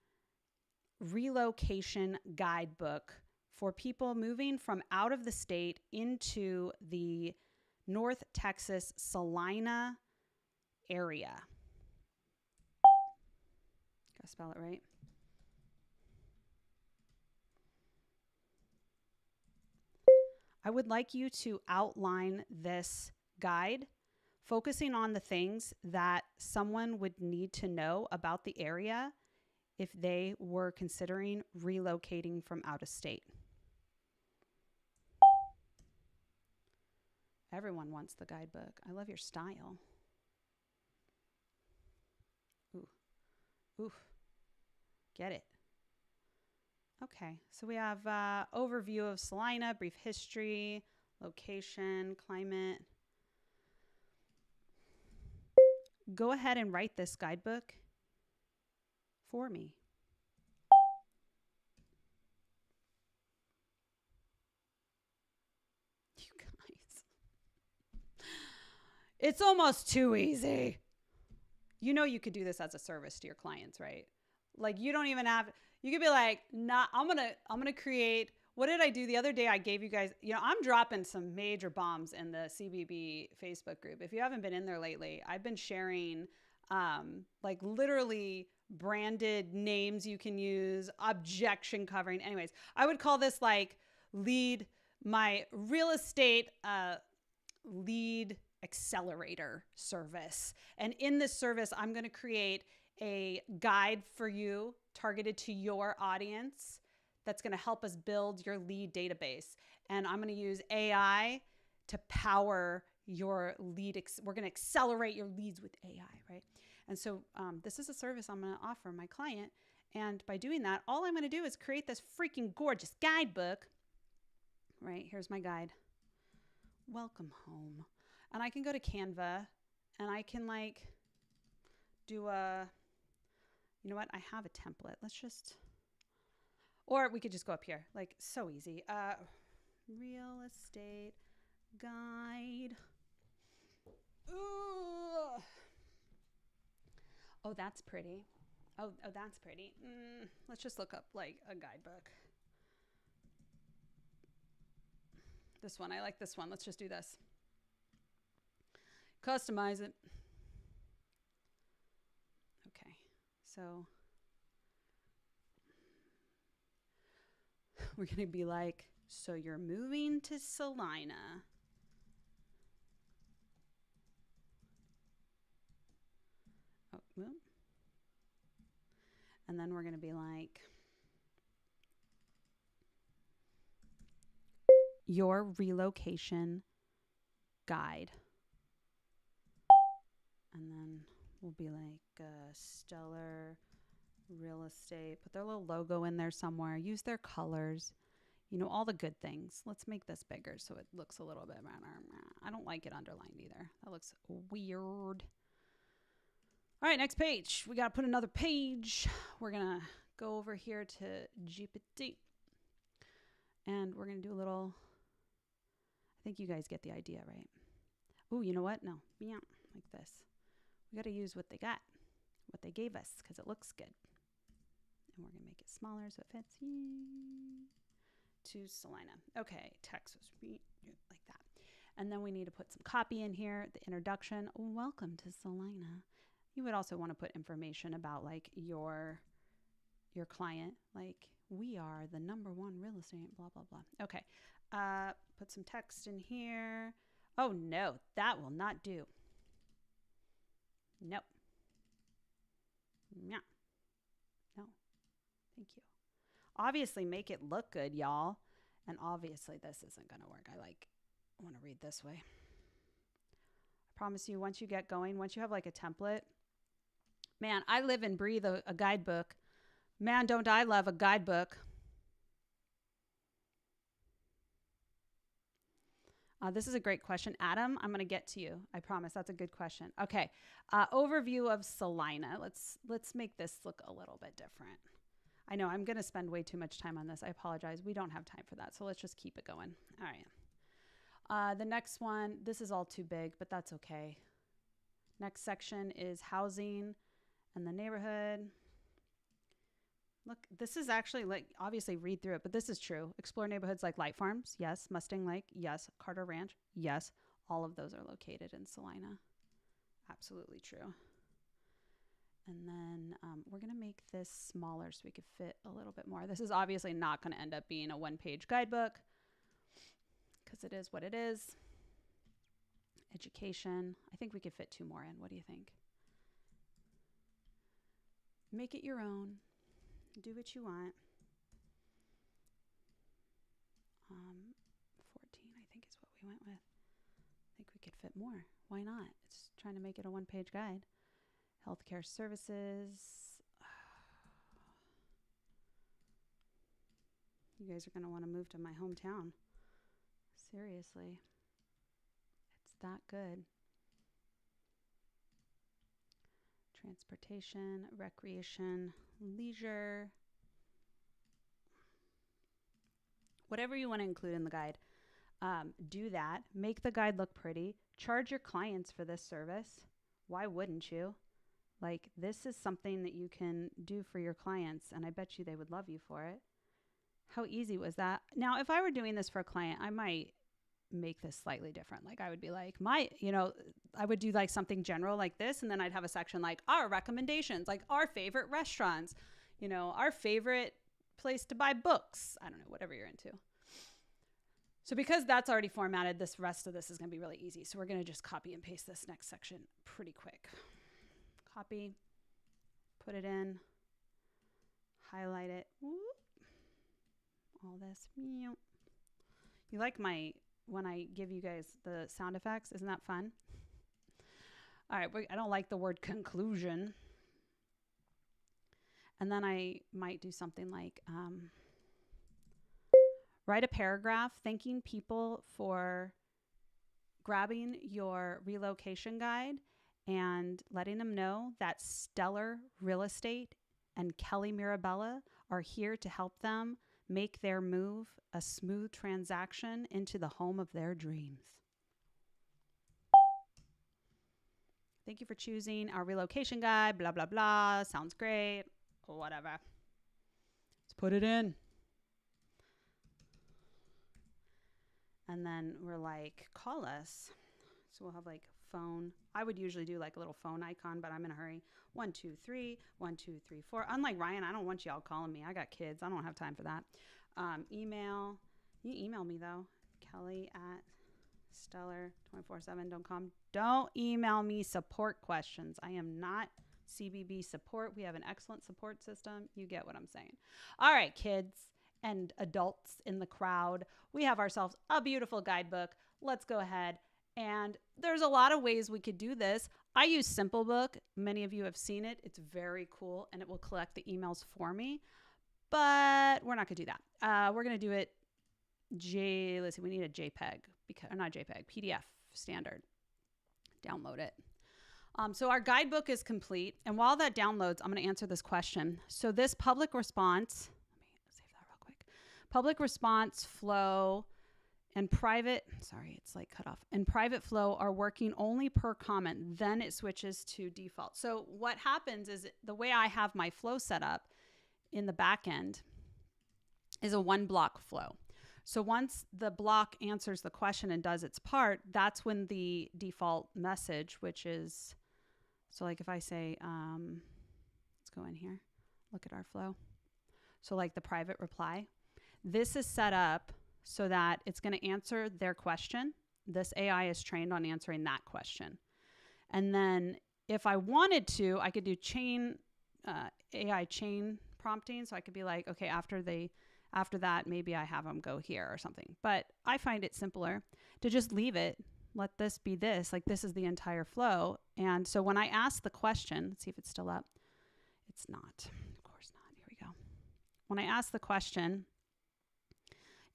relocation guidebook for people moving from out of the state into the North Texas Salina area. Gotta spell it right. I would like you to outline this guide, focusing on the things that someone would need to know about the area if they were considering relocating from out of state. Everyone wants the guidebook. I love your style. Ooh. Ooh. Get it. Okay, so we have overview of Salina, brief history, location, climate. Go ahead and write this guidebook for me. You guys. It's almost too easy. You know you could do this as a service to your clients, right? Like you don't even have, you could be like, nah, I'm gonna create, what did I do the other day? I gave you guys, I'm dropping some major bombs in the CBB Facebook group. If you haven't been in there lately, I've been sharing like literally branded names you can use, objection covering. Anyways, I would call this like my real estate lead accelerator service. And in this service, I'm going to create a guide for you targeted to your audience that's going to help us build your lead database. And I'm going to use AI to power your lead. We're going to accelerate your leads with AI, right? And so this is a service I'm going to offer my client. And by doing that, all I'm going to do is create this freaking gorgeous guidebook, right? Here's my guide. Welcome home. And I can go to Canva and I can like do a, you know what? I have a template. Let's just, or we could just go up here. Like so easy. Real estate guide. Ooh. Oh, that's pretty. Oh, that's pretty. Let's just look up like a guidebook. This one, I like this one. Let's just do this. Customize it. Okay, so we're gonna be like, so you're moving to Salina. Oh, well. And then we're gonna be like, your relocation guide. And then we'll be like stellar real estate. Put their little logo in there somewhere. Use their colors. You know, all the good things. Let's make this bigger so it looks a little bit. I don't like it underlined either. That looks weird. All right, next page. We got to put another page. We're going to go over here to GPT. And we're going to do a little, I think you guys get the idea, right? Oh, you know what? No. Yeah, like this. We got to use what they got, what they gave us, because it looks good. And we're going to make it smaller so it fits to Salina. Okay, text was like that. And then we need to put some copy in here, the introduction. Welcome to Salina. You would also want to put information about like your client, like we are the #1 real estate, blah, blah, blah. Okay, put some text in here. Oh no, that will not do. Nope. Yeah. No. Thank you. Obviously make it look good, y'all. And obviously this isn't going to work. I want to read this way. I promise you, once you get going, once you have like a template, man, I live and breathe a guidebook. Man, don't I love a guidebook. This is a great question. Adam, I'm going to get to you. I promise. That's a good question. Okay. Overview of Salina. Let's make this look a little bit different. I know I'm going to spend way too much time on this. I apologize. We don't have time for that. So let's just keep it going. All right. The next one, this is all too big, but that's okay. Next section is housing and the neighborhood. Look, this is actually like, obviously read through it, but this is true. Explore neighborhoods like Light Farms. Yes. Mustang Lake. Yes. Carter Ranch. Yes. All of those are located in Salina. Absolutely true. And then we're going to make this smaller so we could fit a little bit more. This is obviously not going to end up being a one-page guidebook because it is what it is. Education. I think we could fit 2 more in. What do you think? Make it your own. Do what you want. 14, I think is what we went with. I think we could fit more. Why not? It's trying to make it a one-page guide. Healthcare services. You guys are going to want to move to my hometown. Seriously. It's that good. Transportation, recreation, leisure. Whatever you want to include in the guide, do that. Make the guide look pretty. Charge your clients for this service. Why wouldn't you? Like, this is something that you can do for your clients, and I bet you they would love you for it. How easy was that? Now, if I were doing this for a client, I might make this slightly different. Like, I would be like, I would do like something general like this, and then I'd have a section like our recommendations, like our favorite restaurants, our favorite place to buy books. I don't know, whatever you're into. So because that's already formatted, this rest of this is going to be really easy. So we're going to just copy and paste this next section pretty quick. Copy, put it in, highlight it. Whoop. All this. You like when I give you guys the sound effects? Isn't that fun? All right, I don't like the word conclusion. And then I might do something like write a paragraph thanking people for grabbing your relocation guide and letting them know that Stellar Real Estate and Kelly Mirabella are here to help them make their move a smooth transaction into the home of their dreams. Thank you for choosing our relocation guide, blah, blah, blah. Sounds great. Whatever. Let's put it in. And then we're like, call us. So we'll have like phone. I would usually do like a little phone icon, but I'm in a hurry. 1, 2, 3, 1, 2, 3, 4. Unlike Ryan, I don't want y'all calling me. I got kids. I don't have time for that. Email. You email me though. Kelly at stellar247.com. Don't email me support questions. I am not CBB support. We have an excellent support system. You get what I'm saying. All right, kids and adults in the crowd, we have ourselves a beautiful guidebook. Let's go ahead. And there's a lot of ways we could do this. I use Simplebook. Many of you have seen it. It's very cool, and it will collect the emails for me. But we're not going to do that. We're going to do it let's see, we need a JPEG, not JPEG, PDF standard. Download it. So our guidebook is complete. And while that downloads, I'm going to answer this question. So this public response, let me save that real quick. Public response flow and private, sorry, it's like cut off, and private flow are working only per comment. Then it switches to default. So what happens is the way I have my flow set up in the back end is a 1-block flow. So once the block answers the question and does its part, that's when the default message, which is, so like if I say, let's go in here, look at our flow. So like the private reply, this is set up so that it's going to answer their question. This AI is trained on answering that question. And then if I wanted to, I could do AI chain prompting. So I could be like, okay, after that, maybe I have them go here or something. But I find it simpler to just leave it. Let this be this. Like this is the entire flow. And so when I ask the question, let's see if it's still up. It's not. Of course not. Here we go. When I asked the question,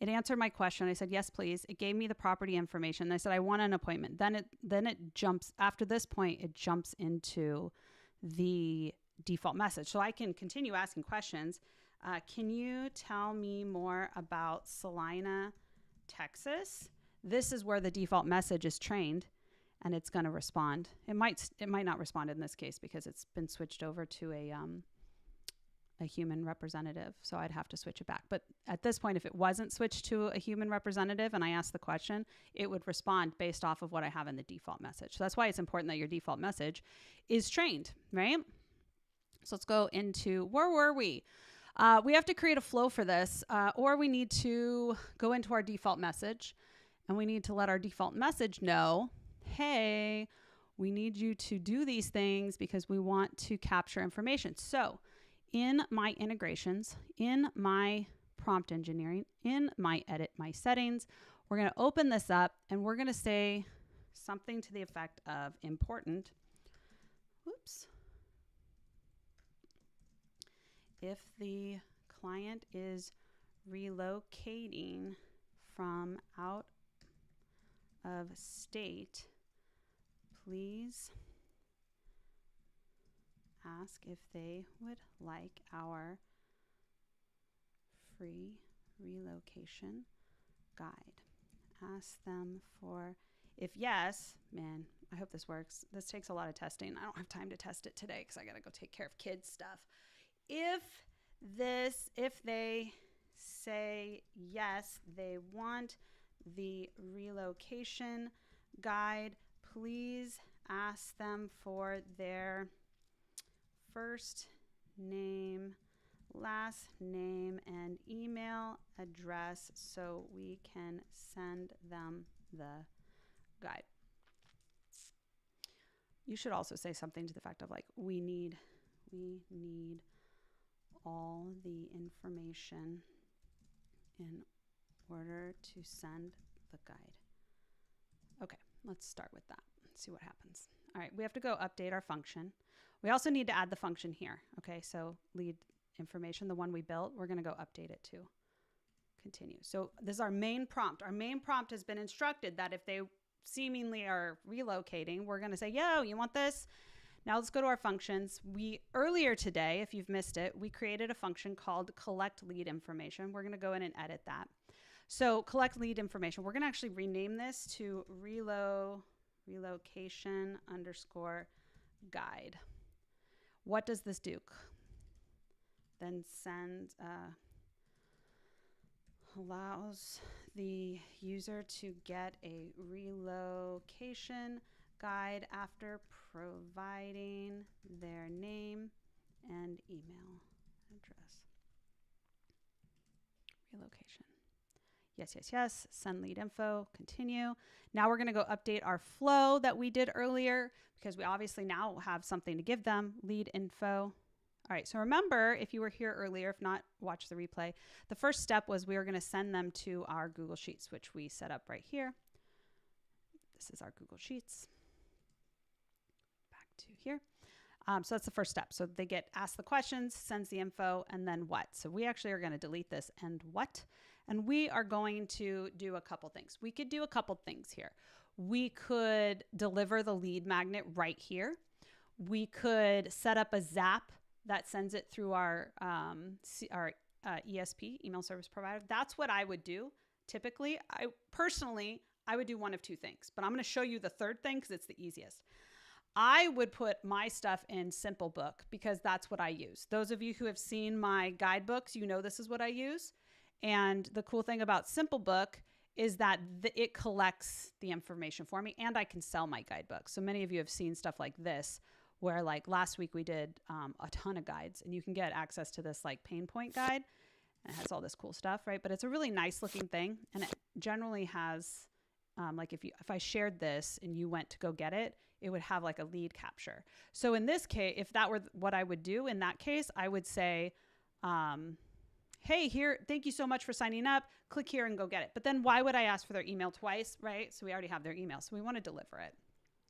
it answered my question. I said, yes, please. It gave me the property information. I said, I want an appointment. Then it jumps, after this point, it jumps into the default message. So I can continue asking questions. Can you tell me more about Salina, Texas? This is where the default message is trained, and it's going to respond. It might not respond in this case because it's been switched over to a human representative. So I'd have to switch it back. But at this point, if it wasn't switched to a human representative and I asked the question, it would respond based off of what I have in the default message. So that's why it's important that your default message is trained, right? So let's go into, where were we? We have to create a flow for this, or we need to go into our default message and we need to let our default message know, hey, we need you to do these things because we want to capture information. So in my integrations, in my prompt engineering, in my edit my settings, we're going to open this up and we're going to say something to the effect of important. Whoops. If the client is relocating from out of state, please ask if they would like our free relocation guide. Ask them for, if yes, man, I hope this works. This takes a lot of testing. I don't have time to test it today because I got to go take care of kids stuff. If they say yes, they want the relocation guide, please ask them for their first name, last name, and email address so we can send them the guide. You should also say something to the effect of like, we need We need all the information in order to send the guide. Okay, let's start with that. See what happens. All right, we have to go update our function. We also need to add the function here. Okay, so lead information, the one we built, we're going to go update it to continue. So this is our main prompt. Our main prompt has been instructed that if they seemingly are relocating, we're going to say, yo, you want this? Now let's go to our functions. Earlier today, if you've missed it, we created a function called collect lead information. We're going to go in and edit that. So collect lead information. We're going to actually rename this to relocation underscore guide. What does this do? Then send, allows the user to get a relocation guide after providing their name and email address. Relocation. Yes, yes, yes. Send lead info. Continue. Now we're going to go update our flow that we did earlier because we obviously now have something to give them. Lead info. All right. So remember, if you were here earlier, if not, watch the replay. The first step was we were going to send them to our Google Sheets, which we set up right here. This is our Google Sheets. Back to here. So that's the first step. So they get asked the questions, sends the info, and then what? So we actually are going to delete this and what? And we are going to do a couple things. We could do a couple things here. We could deliver the lead magnet right here. We could set up a zap that sends it through our ESP, email service provider. That's what I would do. Typically, I would do one of two things, but I'm going to show you the third thing because it's the easiest. I would put my stuff in SimpleBook because that's what I use. Those of you who have seen my guidebooks, you know this is what I use. And the cool thing about SimpleBook is that it collects the information for me and I can sell my guidebooks. So many of you have seen stuff like this where like last week we did a ton of guides and you can get access to this like pain point guide and it has all this cool stuff, right? But it's a really nice looking thing and it generally has like if I shared this and you went to go get it, it would have like a lead capture. So in this case, if that were what I would do in that case, I would say, hey, here, thank you so much for signing up. Click here and go get it. But then why would I ask for their email twice, right? So we already have their email. So we want to deliver it.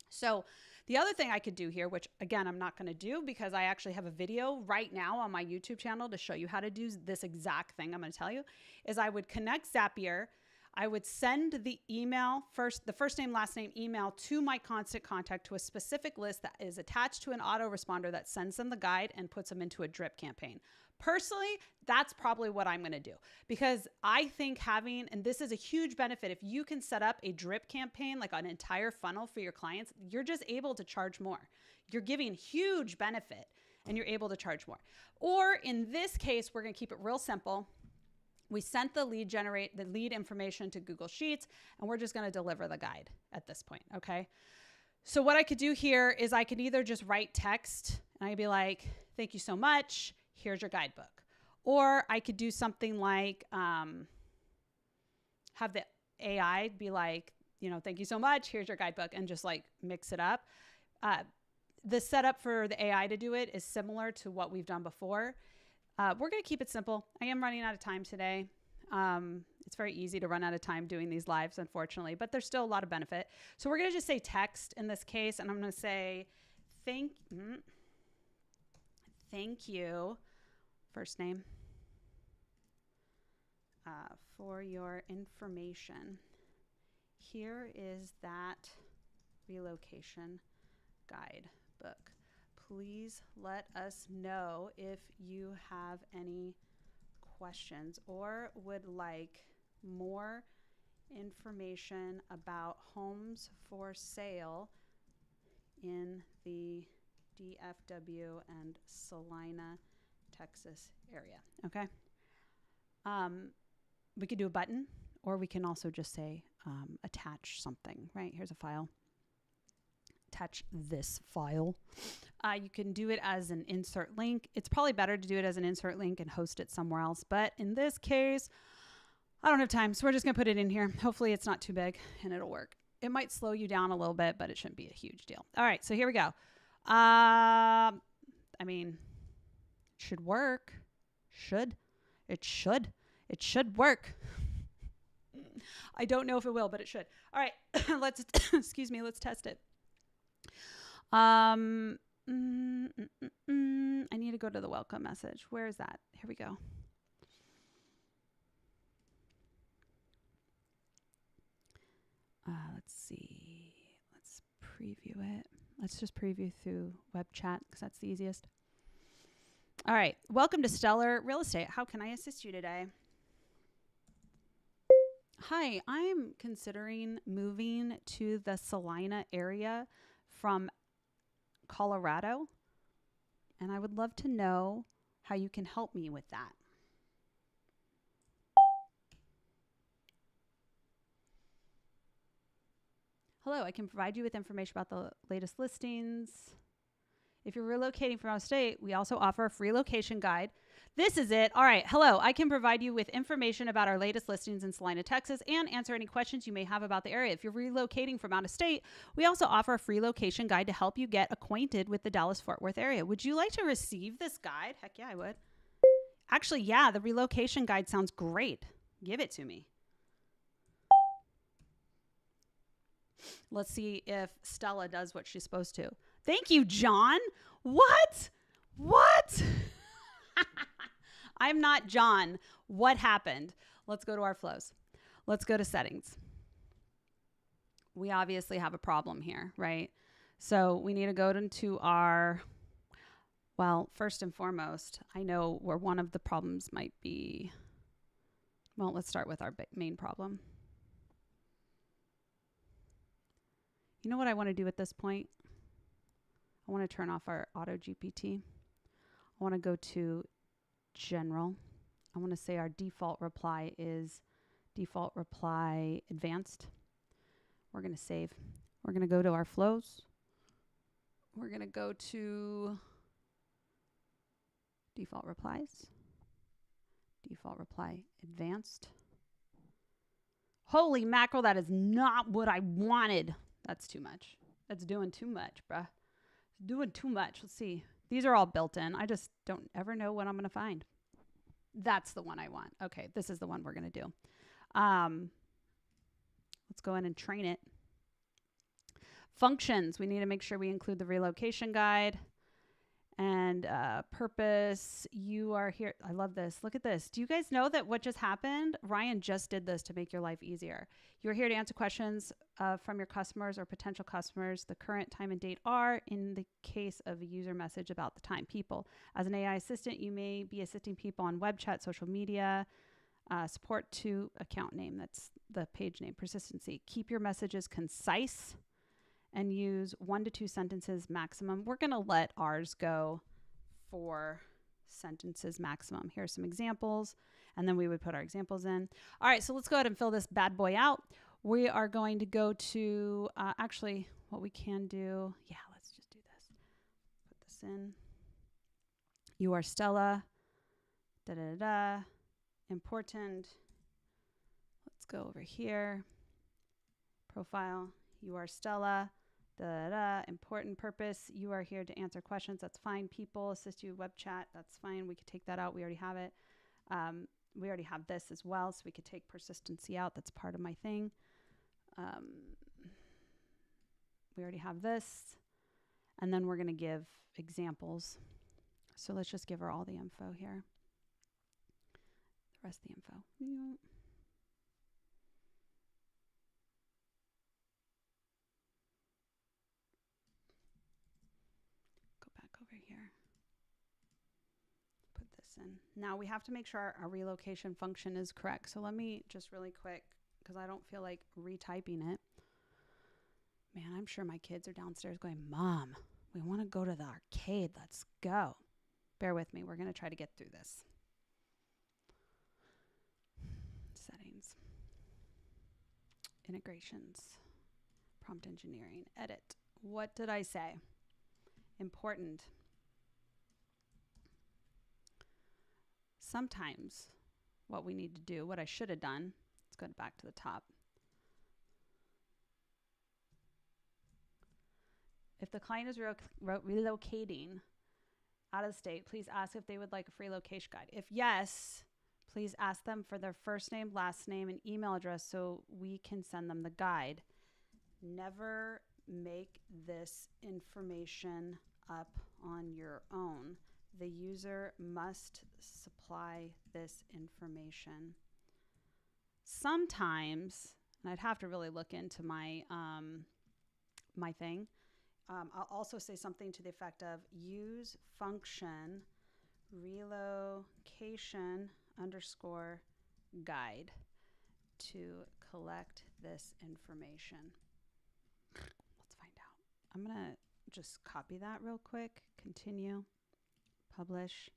So the other thing I could do here, which again, I'm not going to do because I actually have a video right now on my YouTube channel to show you how to do this exact thing I'm going to tell you, is I would connect Zapier. I would send the email the first name, last name email to my constant contact to a specific list that is attached to an autoresponder that sends them the guide and puts them into a drip campaign. Personally, that's probably what I'm going to do because I think and this is a huge benefit. If you can set up a drip campaign, like an entire funnel for your clients, you're just able to charge more. You're giving huge benefit and you're able to charge more. Or in this case, we're going to keep it real simple. We sent the lead information to Google Sheets, and we're just going to deliver the guide at this point. Okay. So what I could do here is I could either just write text and I'd be like, thank you so much. Here's your guidebook. Or I could do something like, have the AI be like, thank you so much. Here's your guidebook and just like mix it up. The setup for the AI to do it is similar to what we've done before. We're going to keep it simple. I am running out of time today. It's very easy to run out of time doing these lives, unfortunately, but there's still a lot of benefit. So we're going to just say text in this case, and I'm going to say, thank you, first name, for your information. Here is that relocation guidebook. Please let us know if you have any questions or would like more information about homes for sale in the DFW and Salina, Texas area. Okay. We could do a button or we can also just say attach something, right? Here's a file. Attach this file. You can do it as an insert link. It's probably better to do it as an insert link and host it somewhere else. But in this case, I don't have time. So we're just going to put it in here. Hopefully it's not too big and it'll work. It might slow you down a little bit, but it shouldn't be a huge deal. All right. So here we go. Should work. Should. It should. It should work. I don't know if it will, but it should. All right. Let's, excuse me, let's test it. I need to go to the welcome message. Where is that? Here we go. Let's see. Let's preview it. Let's just preview through web chat because that's the easiest. All right. Welcome to Stellar Real Estate. How can I assist you today? Hi, I'm considering moving to the Salina area from Colorado, and I would love to know how you can help me with that. Hello, I can provide you with information about the latest listings. If you're relocating from out of state, we also offer a free location guide. This is it. All right. Hello, I can provide you with information about our latest listings in Salina, Texas, and answer any questions you may have about the area. If you're relocating from out of state, we also offer a free location guide to help you get acquainted with the Dallas-Fort Worth area. Would you like to receive this guide? Heck yeah, I would. Actually, yeah, the relocation guide sounds great. Give it to me. Let's see if Stella does what she's supposed to. Thank you, John. What? I'm not John. What happened? Let's go to our flows. Let's go to settings. We obviously have a problem here, right? So we need to go into our, well, first and foremost, I know where one of the problems might be. Well, let's start with our main problem. You know what I want to do at this point? I want to turn off our auto GPT. I want to go to general. I want to say our default reply is default reply advanced. We're going to save. We're going to go to our flows. We're going to go to default replies. Default reply advanced. Holy mackerel, that is not what I wanted. That's too much. That's doing too much, bruh. It's doing too much. Let's see. These are all built in. I just don't ever know what I'm going to find. That's the one I want. Okay, this is the one we're going to do. Let's go in and train it. Functions. We need to make sure we include the relocation guide. And purpose, you are here. I love this. Look at this. Do you guys know that what just happened? Ryan just did this to make your life easier. You're here to answer questions from your customers or potential customers. The current time and date are in the case of a user message about the time. People. As an AI assistant, you may be assisting people on web chat, social media, support to account name. That's the page name. Persistency. Keep your messages concise and use 1 to 2 sentences maximum. We're going to let ours go 4 sentences maximum. Here are some examples, and then we would put our examples in. All right, so let's go ahead and fill this bad boy out. We are going to go to, actually, what we can do, yeah, let's just do this. Put this in. You are Stella, da-da-da-da, important. Let's go over here. Profile, you are Stella. Important purpose. You are here to answer questions. That's fine. People assist you web chat. That's fine. We could take that out. We already have it. We already have this as well. So we could take persistency out. That's part of my thing. We already have this. And then we're going to give examples. So let's just give her all the info here. The rest of the info. Yeah. Over here. Put this in. Now we have to make sure our relocation function is correct. So let me just really quick, because I don't feel like retyping it. Man, I'm sure my kids are downstairs going, Mom, we want to go to the arcade. Let's go. Bear with me. We're going to try to get through this. Settings. Integrations. Prompt engineering. Edit. What did I say? Important. Sometimes what we need to do, what I should have done, let's go back to the top. If the client is relocating out of state, please ask if they would like a free location guide. If yes, please ask them for their first name, last name, and email address so we can send them the guide. Never make this information up on your own. The user must supply this information. Sometimes, and I'd have to really look into my my thing. I'll also say something to the effect of use function relocation underscore guide to collect this information. Let's find out. I'm going to just copy that real quick. Continue. Publish.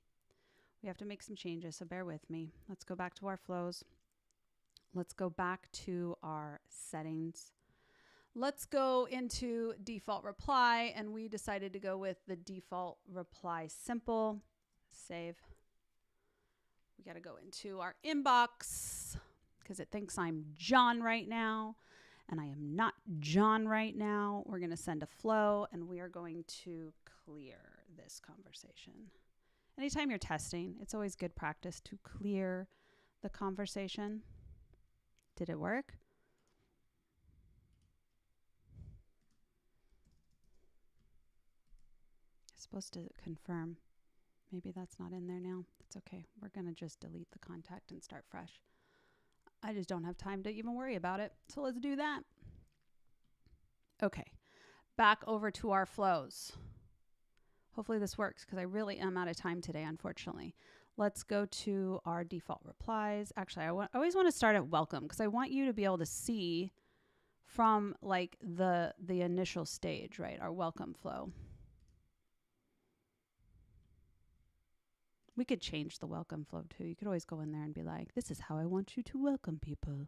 We have to make some changes, so bear with me. Let's go back to our flows. Let's go back to our settings. Let's go into default reply, and we decided to go with the default reply simple. Save. We got to go into our inbox because it thinks I'm John right now, and I am not John right now. We're going to send a flow, and we are going to clear this conversation. Anytime you're testing, it's always good practice to clear the conversation. Did it work? Supposed to confirm. Maybe that's not in there now. It's okay. We're going to just delete the contact and start fresh. I just don't have time to even worry about it. So let's do that. Okay. Back over to our flows. Hopefully this works because I really am out of time today, unfortunately. Let's go to our default replies. Actually, I always want to start at welcome because I want you to be able to see from like the initial stage, right? Our welcome flow. We could change the welcome flow too. You could always go in there and be like, this is how I want you to welcome people.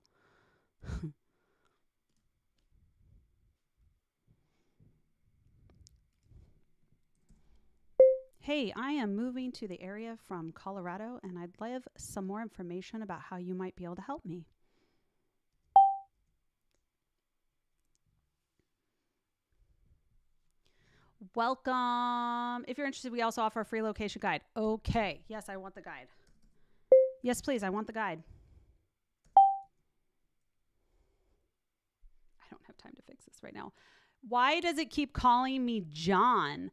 Hey, I am moving to the area from Colorado, and I'd love some more information about how you might be able to help me. Welcome. If you're interested, we also offer a free location guide. Okay. Yes, I want the guide. Yes, please. I want the guide. I don't have time to fix this right now. Why does it keep calling me John?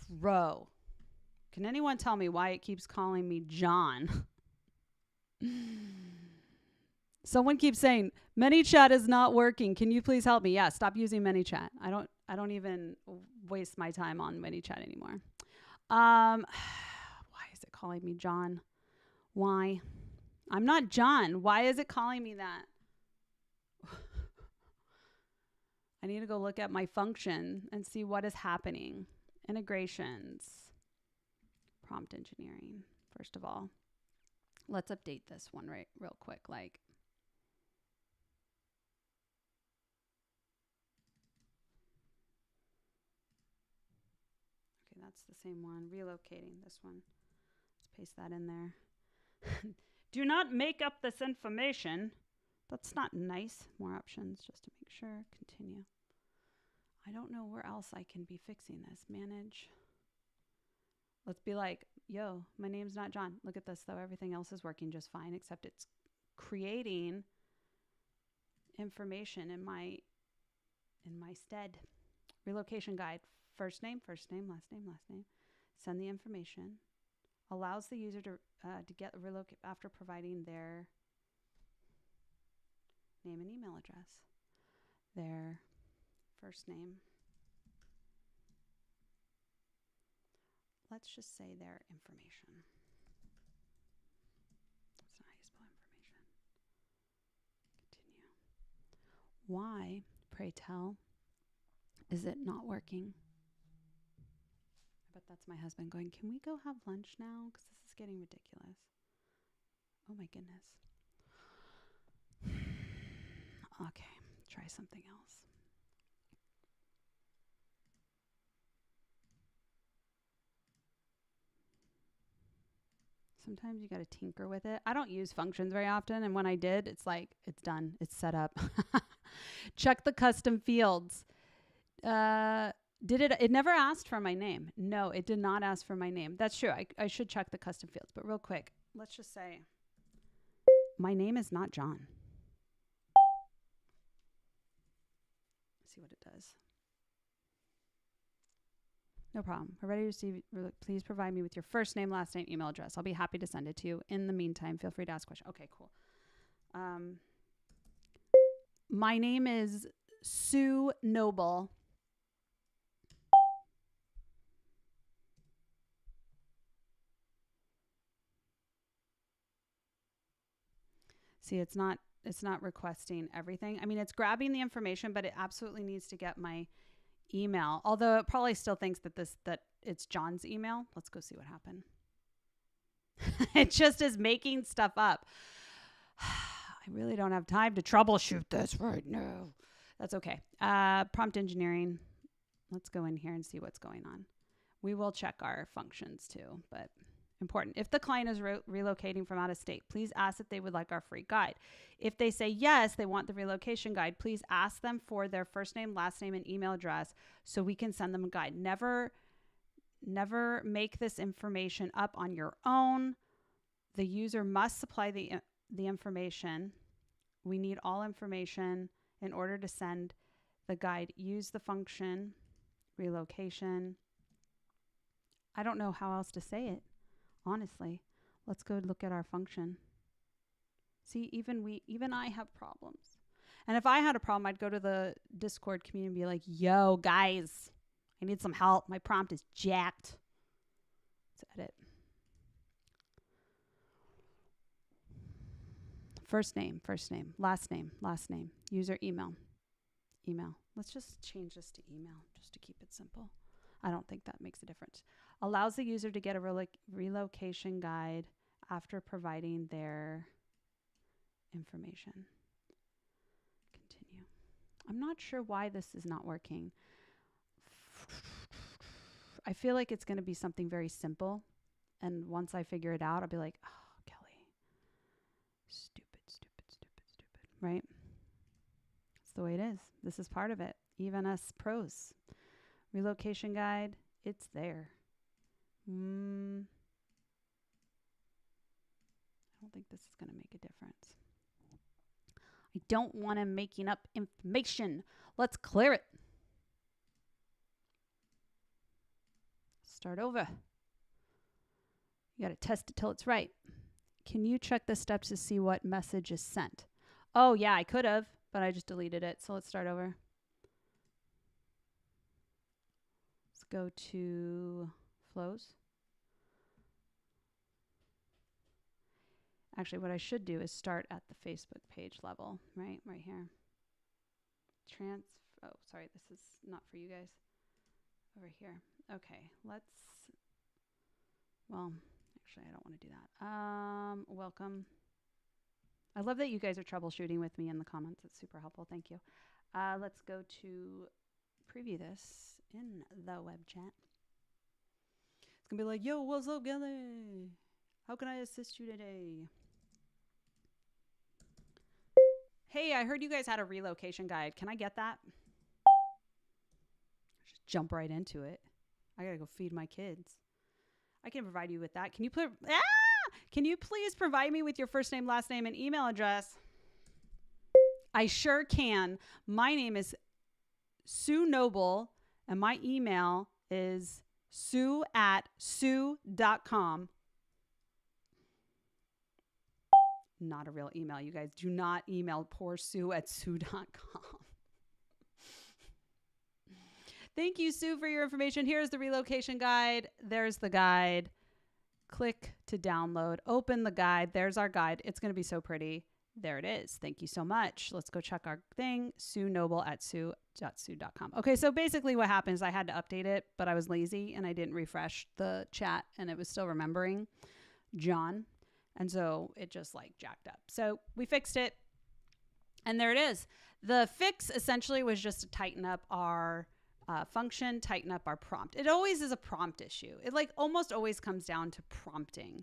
Bro. Can anyone tell me why it keeps calling me John? Someone keeps saying, ManyChat is not working. Can you please help me? Yeah, stop using ManyChat. I don't even waste my time on ManyChat anymore. Why is it calling me John? Why? I'm not John. Why is it calling me that? I need to go look at my function and see what is happening. Integrations. Prompt engineering. First of all, let's update this one real quick. Okay, that's the same one. Relocating this one. Let's paste that in there. Do not make up this information. That's not nice. More options just to make sure. Continue. I don't know where else I can be fixing this. Manage. Let's be like, yo, my name's not John. Look at this though. Everything else is working just fine, except it's creating information in my stead. Relocation guide. First name, last name. Send the information. Allows the user to get relocate after providing their name and email address. Their first name. Let's just say their information. That's not how you spell information. Continue. Why, pray tell, is it not working? I bet that's my husband going, can we go have lunch now? Because this is getting ridiculous. Oh my goodness. Okay, try something else. Sometimes you got to tinker with it. I don't use functions very often. And when I did, it's like, it's done. It's set up. Check the custom fields. Did it? It never asked for my name. No, it did not ask for my name. That's true. I should check the custom fields. But real quick, let's just say my name is not John. Let's see what it does. No problem. We're ready to receive. Please provide me with your first name, last name, email address. I'll be happy to send it to you. In the meantime, feel free to ask questions. Okay, cool. My name is Sue Noble. See, it's not requesting everything. I mean, it's grabbing the information, but it absolutely needs to get my email. Although it probably still thinks that it's John's email. Let's go see what happened. It just is making stuff up. I really don't have time to troubleshoot this right now. That's okay. Prompt engineering. Let's go in here and see what's going on. We will check our functions too, but important. If the client is relocating from out of state, please ask if they would like our free guide. If they say yes, they want the relocation guide, please ask them for their first name, last name, and email address so we can send them a guide. Never make this information up on your own. The user must supply the information. We need all information in order to send the guide. Use the function relocation. I don't know how else to say it. Honestly, let's go look at our function. See, even I have problems. And if I had a problem, I'd go to the Discord community and be like, yo, guys, I need some help. My prompt is jacked. Let's edit. First name, last name, user email. Let's just change this to email just to keep it simple. I don't think that makes a difference. Allows the user to get a relocation guide after providing their information. Continue. I'm not sure why this is not working. I feel like it's going to be something very simple. And once I figure it out, I'll be like, oh, Kelly. Stupid. Right? That's the way it is. This is part of it. Even us pros. Relocation guide, it's there. I don't think this is going to make a difference. I don't want him making up information. Let's clear it. Start over. You got to test it till it's right. Can you check the steps to see what message is sent? Oh, yeah, I could have, but I just deleted it. So let's start over. Let's go to flows. Actually, what I should do is start at the Facebook page level, right here. Oh, sorry, this is not for you guys. Over here. Okay, well, actually, I don't want to do that. Welcome. I love that you guys are troubleshooting with me in the comments. It's super helpful. Thank you. Let's go to preview this in the web chat. It's going to be like, yo, what's up, Kelly? How can I assist you today? Hey, I heard you guys had a relocation guide. Can I get that? Just jump right into it. I got to go feed my kids. I can provide you with that. Can you please provide me with your first name, last name, and email address? I sure can. My name is Sue Noble, and my email is sue@sue.com. Not a real email. You guys do not email poor Sue at sue.com. Thank you, Sue, for your information. Here's the relocation guide. There's the guide. Click to download. Open the guide. There's our guide. It's going to be so pretty. There it is. Thank you so much. Let's go check our thing. Sue Noble at sue.sue.com. Okay, so basically what happened is I had to update it, but I was lazy and I didn't refresh the chat and it was still remembering John. And so it just like jacked up. So we fixed it. And there it is. The fix essentially was just to tighten up our function, tighten up our prompt. It always is a prompt issue. It like almost always comes down to prompting.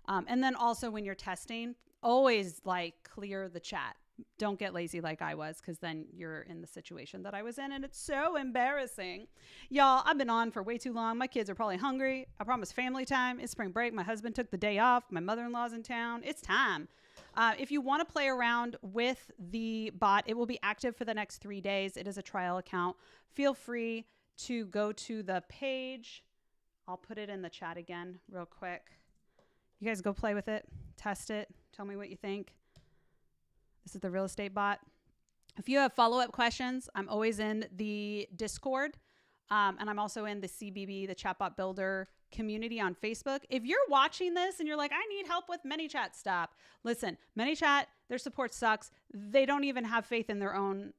And then also when you're testing, always like clear the chat. Don't get lazy like I was, because then you're in the situation that I was in, and it's so embarrassing. Y'all, I've been on for way too long. My kids are probably hungry. I promised family time. It's spring break. My husband took the day off. My mother-in-law's in town. It's time. If you want to play around with the bot, it will be active for the next 3 days. It is a trial account. Feel free to go to the page. I'll put it in the chat again real quick. You guys go play with it. Test it. Tell me what you think. This is the real estate bot. If you have follow-up questions, I'm always in the Discord. And I'm also in the CBB, the Chatbot Builder community on Facebook. If you're watching this and you're like, I need help with ManyChat, stop. Listen, ManyChat, their support sucks. They don't even have faith in their own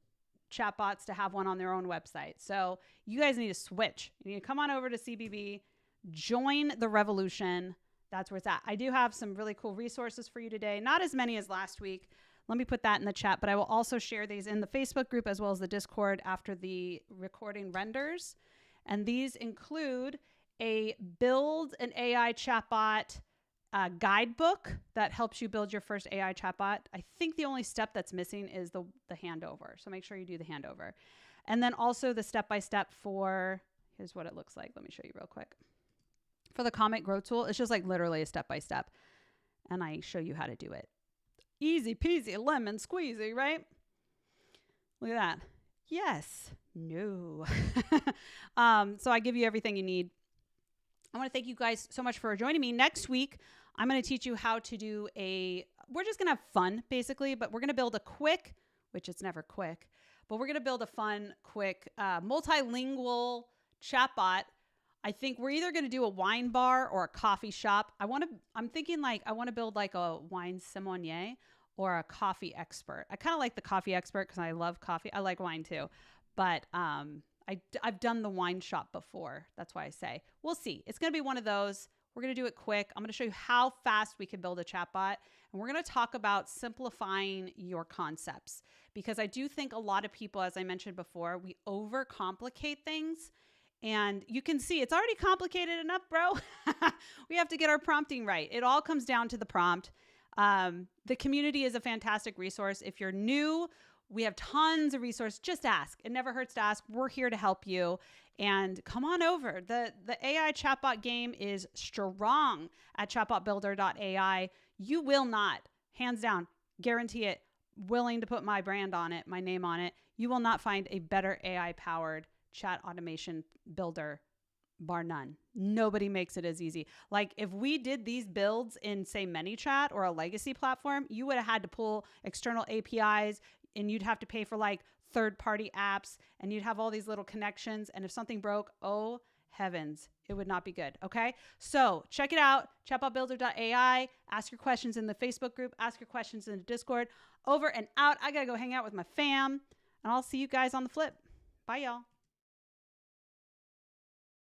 chatbots to have one on their own website. So you guys need to switch. You need to come on over to CBB, join the revolution. That's where it's at. I do have some really cool resources for you today. Not as many as last week. Let me put that in the chat, but I will also share these in the Facebook group as well as the Discord after the recording renders. And these include a build an AI chatbot guidebook that helps you build your first AI chatbot. I think the only step that's missing is the handover. So make sure you do the handover. And then also the step-by-step for, here's what it looks like. Let me show you real quick. For the Comet Grow tool, it's just like literally a step-by-step. And I show you how to do it. Easy peasy, lemon squeezy, right? Look at that. Yes. No. So I give you everything you need. I want to thank you guys so much for joining me. Next week, I'm going to teach you how to do we're just going to have fun, basically, but we're going to build a quick, which it's never quick, but we're going to build a fun, quick, multilingual chatbot. I think we're either going to do a wine bar or a coffee shop. I'm thinking like, I want to build like a wine sommelier or a coffee expert. I kind of like the coffee expert because I love coffee. I like wine too, but I've done the wine shop before. That's why I say, we'll see. It's going to be one of those. We're going to do it quick. I'm going to show you how fast we can build a chatbot. And we're going to talk about simplifying your concepts, because I do think a lot of people, as I mentioned before, we overcomplicate things. And you can see it's already complicated enough, bro. We have to get our prompting right. It all comes down to the prompt. The community is a fantastic resource. If you're new, we have tons of resources. Just ask. It never hurts to ask. We're here to help you. And come on over. The AI chatbot game is strong at chatbotbuilder.ai. You will not, hands down, guarantee it, willing to put my brand on it, my name on it. You will not find a better AI-powered chat automation builder, bar none. Nobody makes it as easy. Like if we did these builds in, say, ManyChat or a legacy platform, you would have had to pull external APIs, and you'd have to pay for like third-party apps, and you'd have all these little connections. And if something broke, oh heavens, it would not be good. Okay. So check it out. Chatbotbuilder.ai. Ask your questions in the Facebook group. Ask your questions in the Discord. Over and out. I got to go hang out with my fam, and I'll see you guys on the flip. Bye, y'all.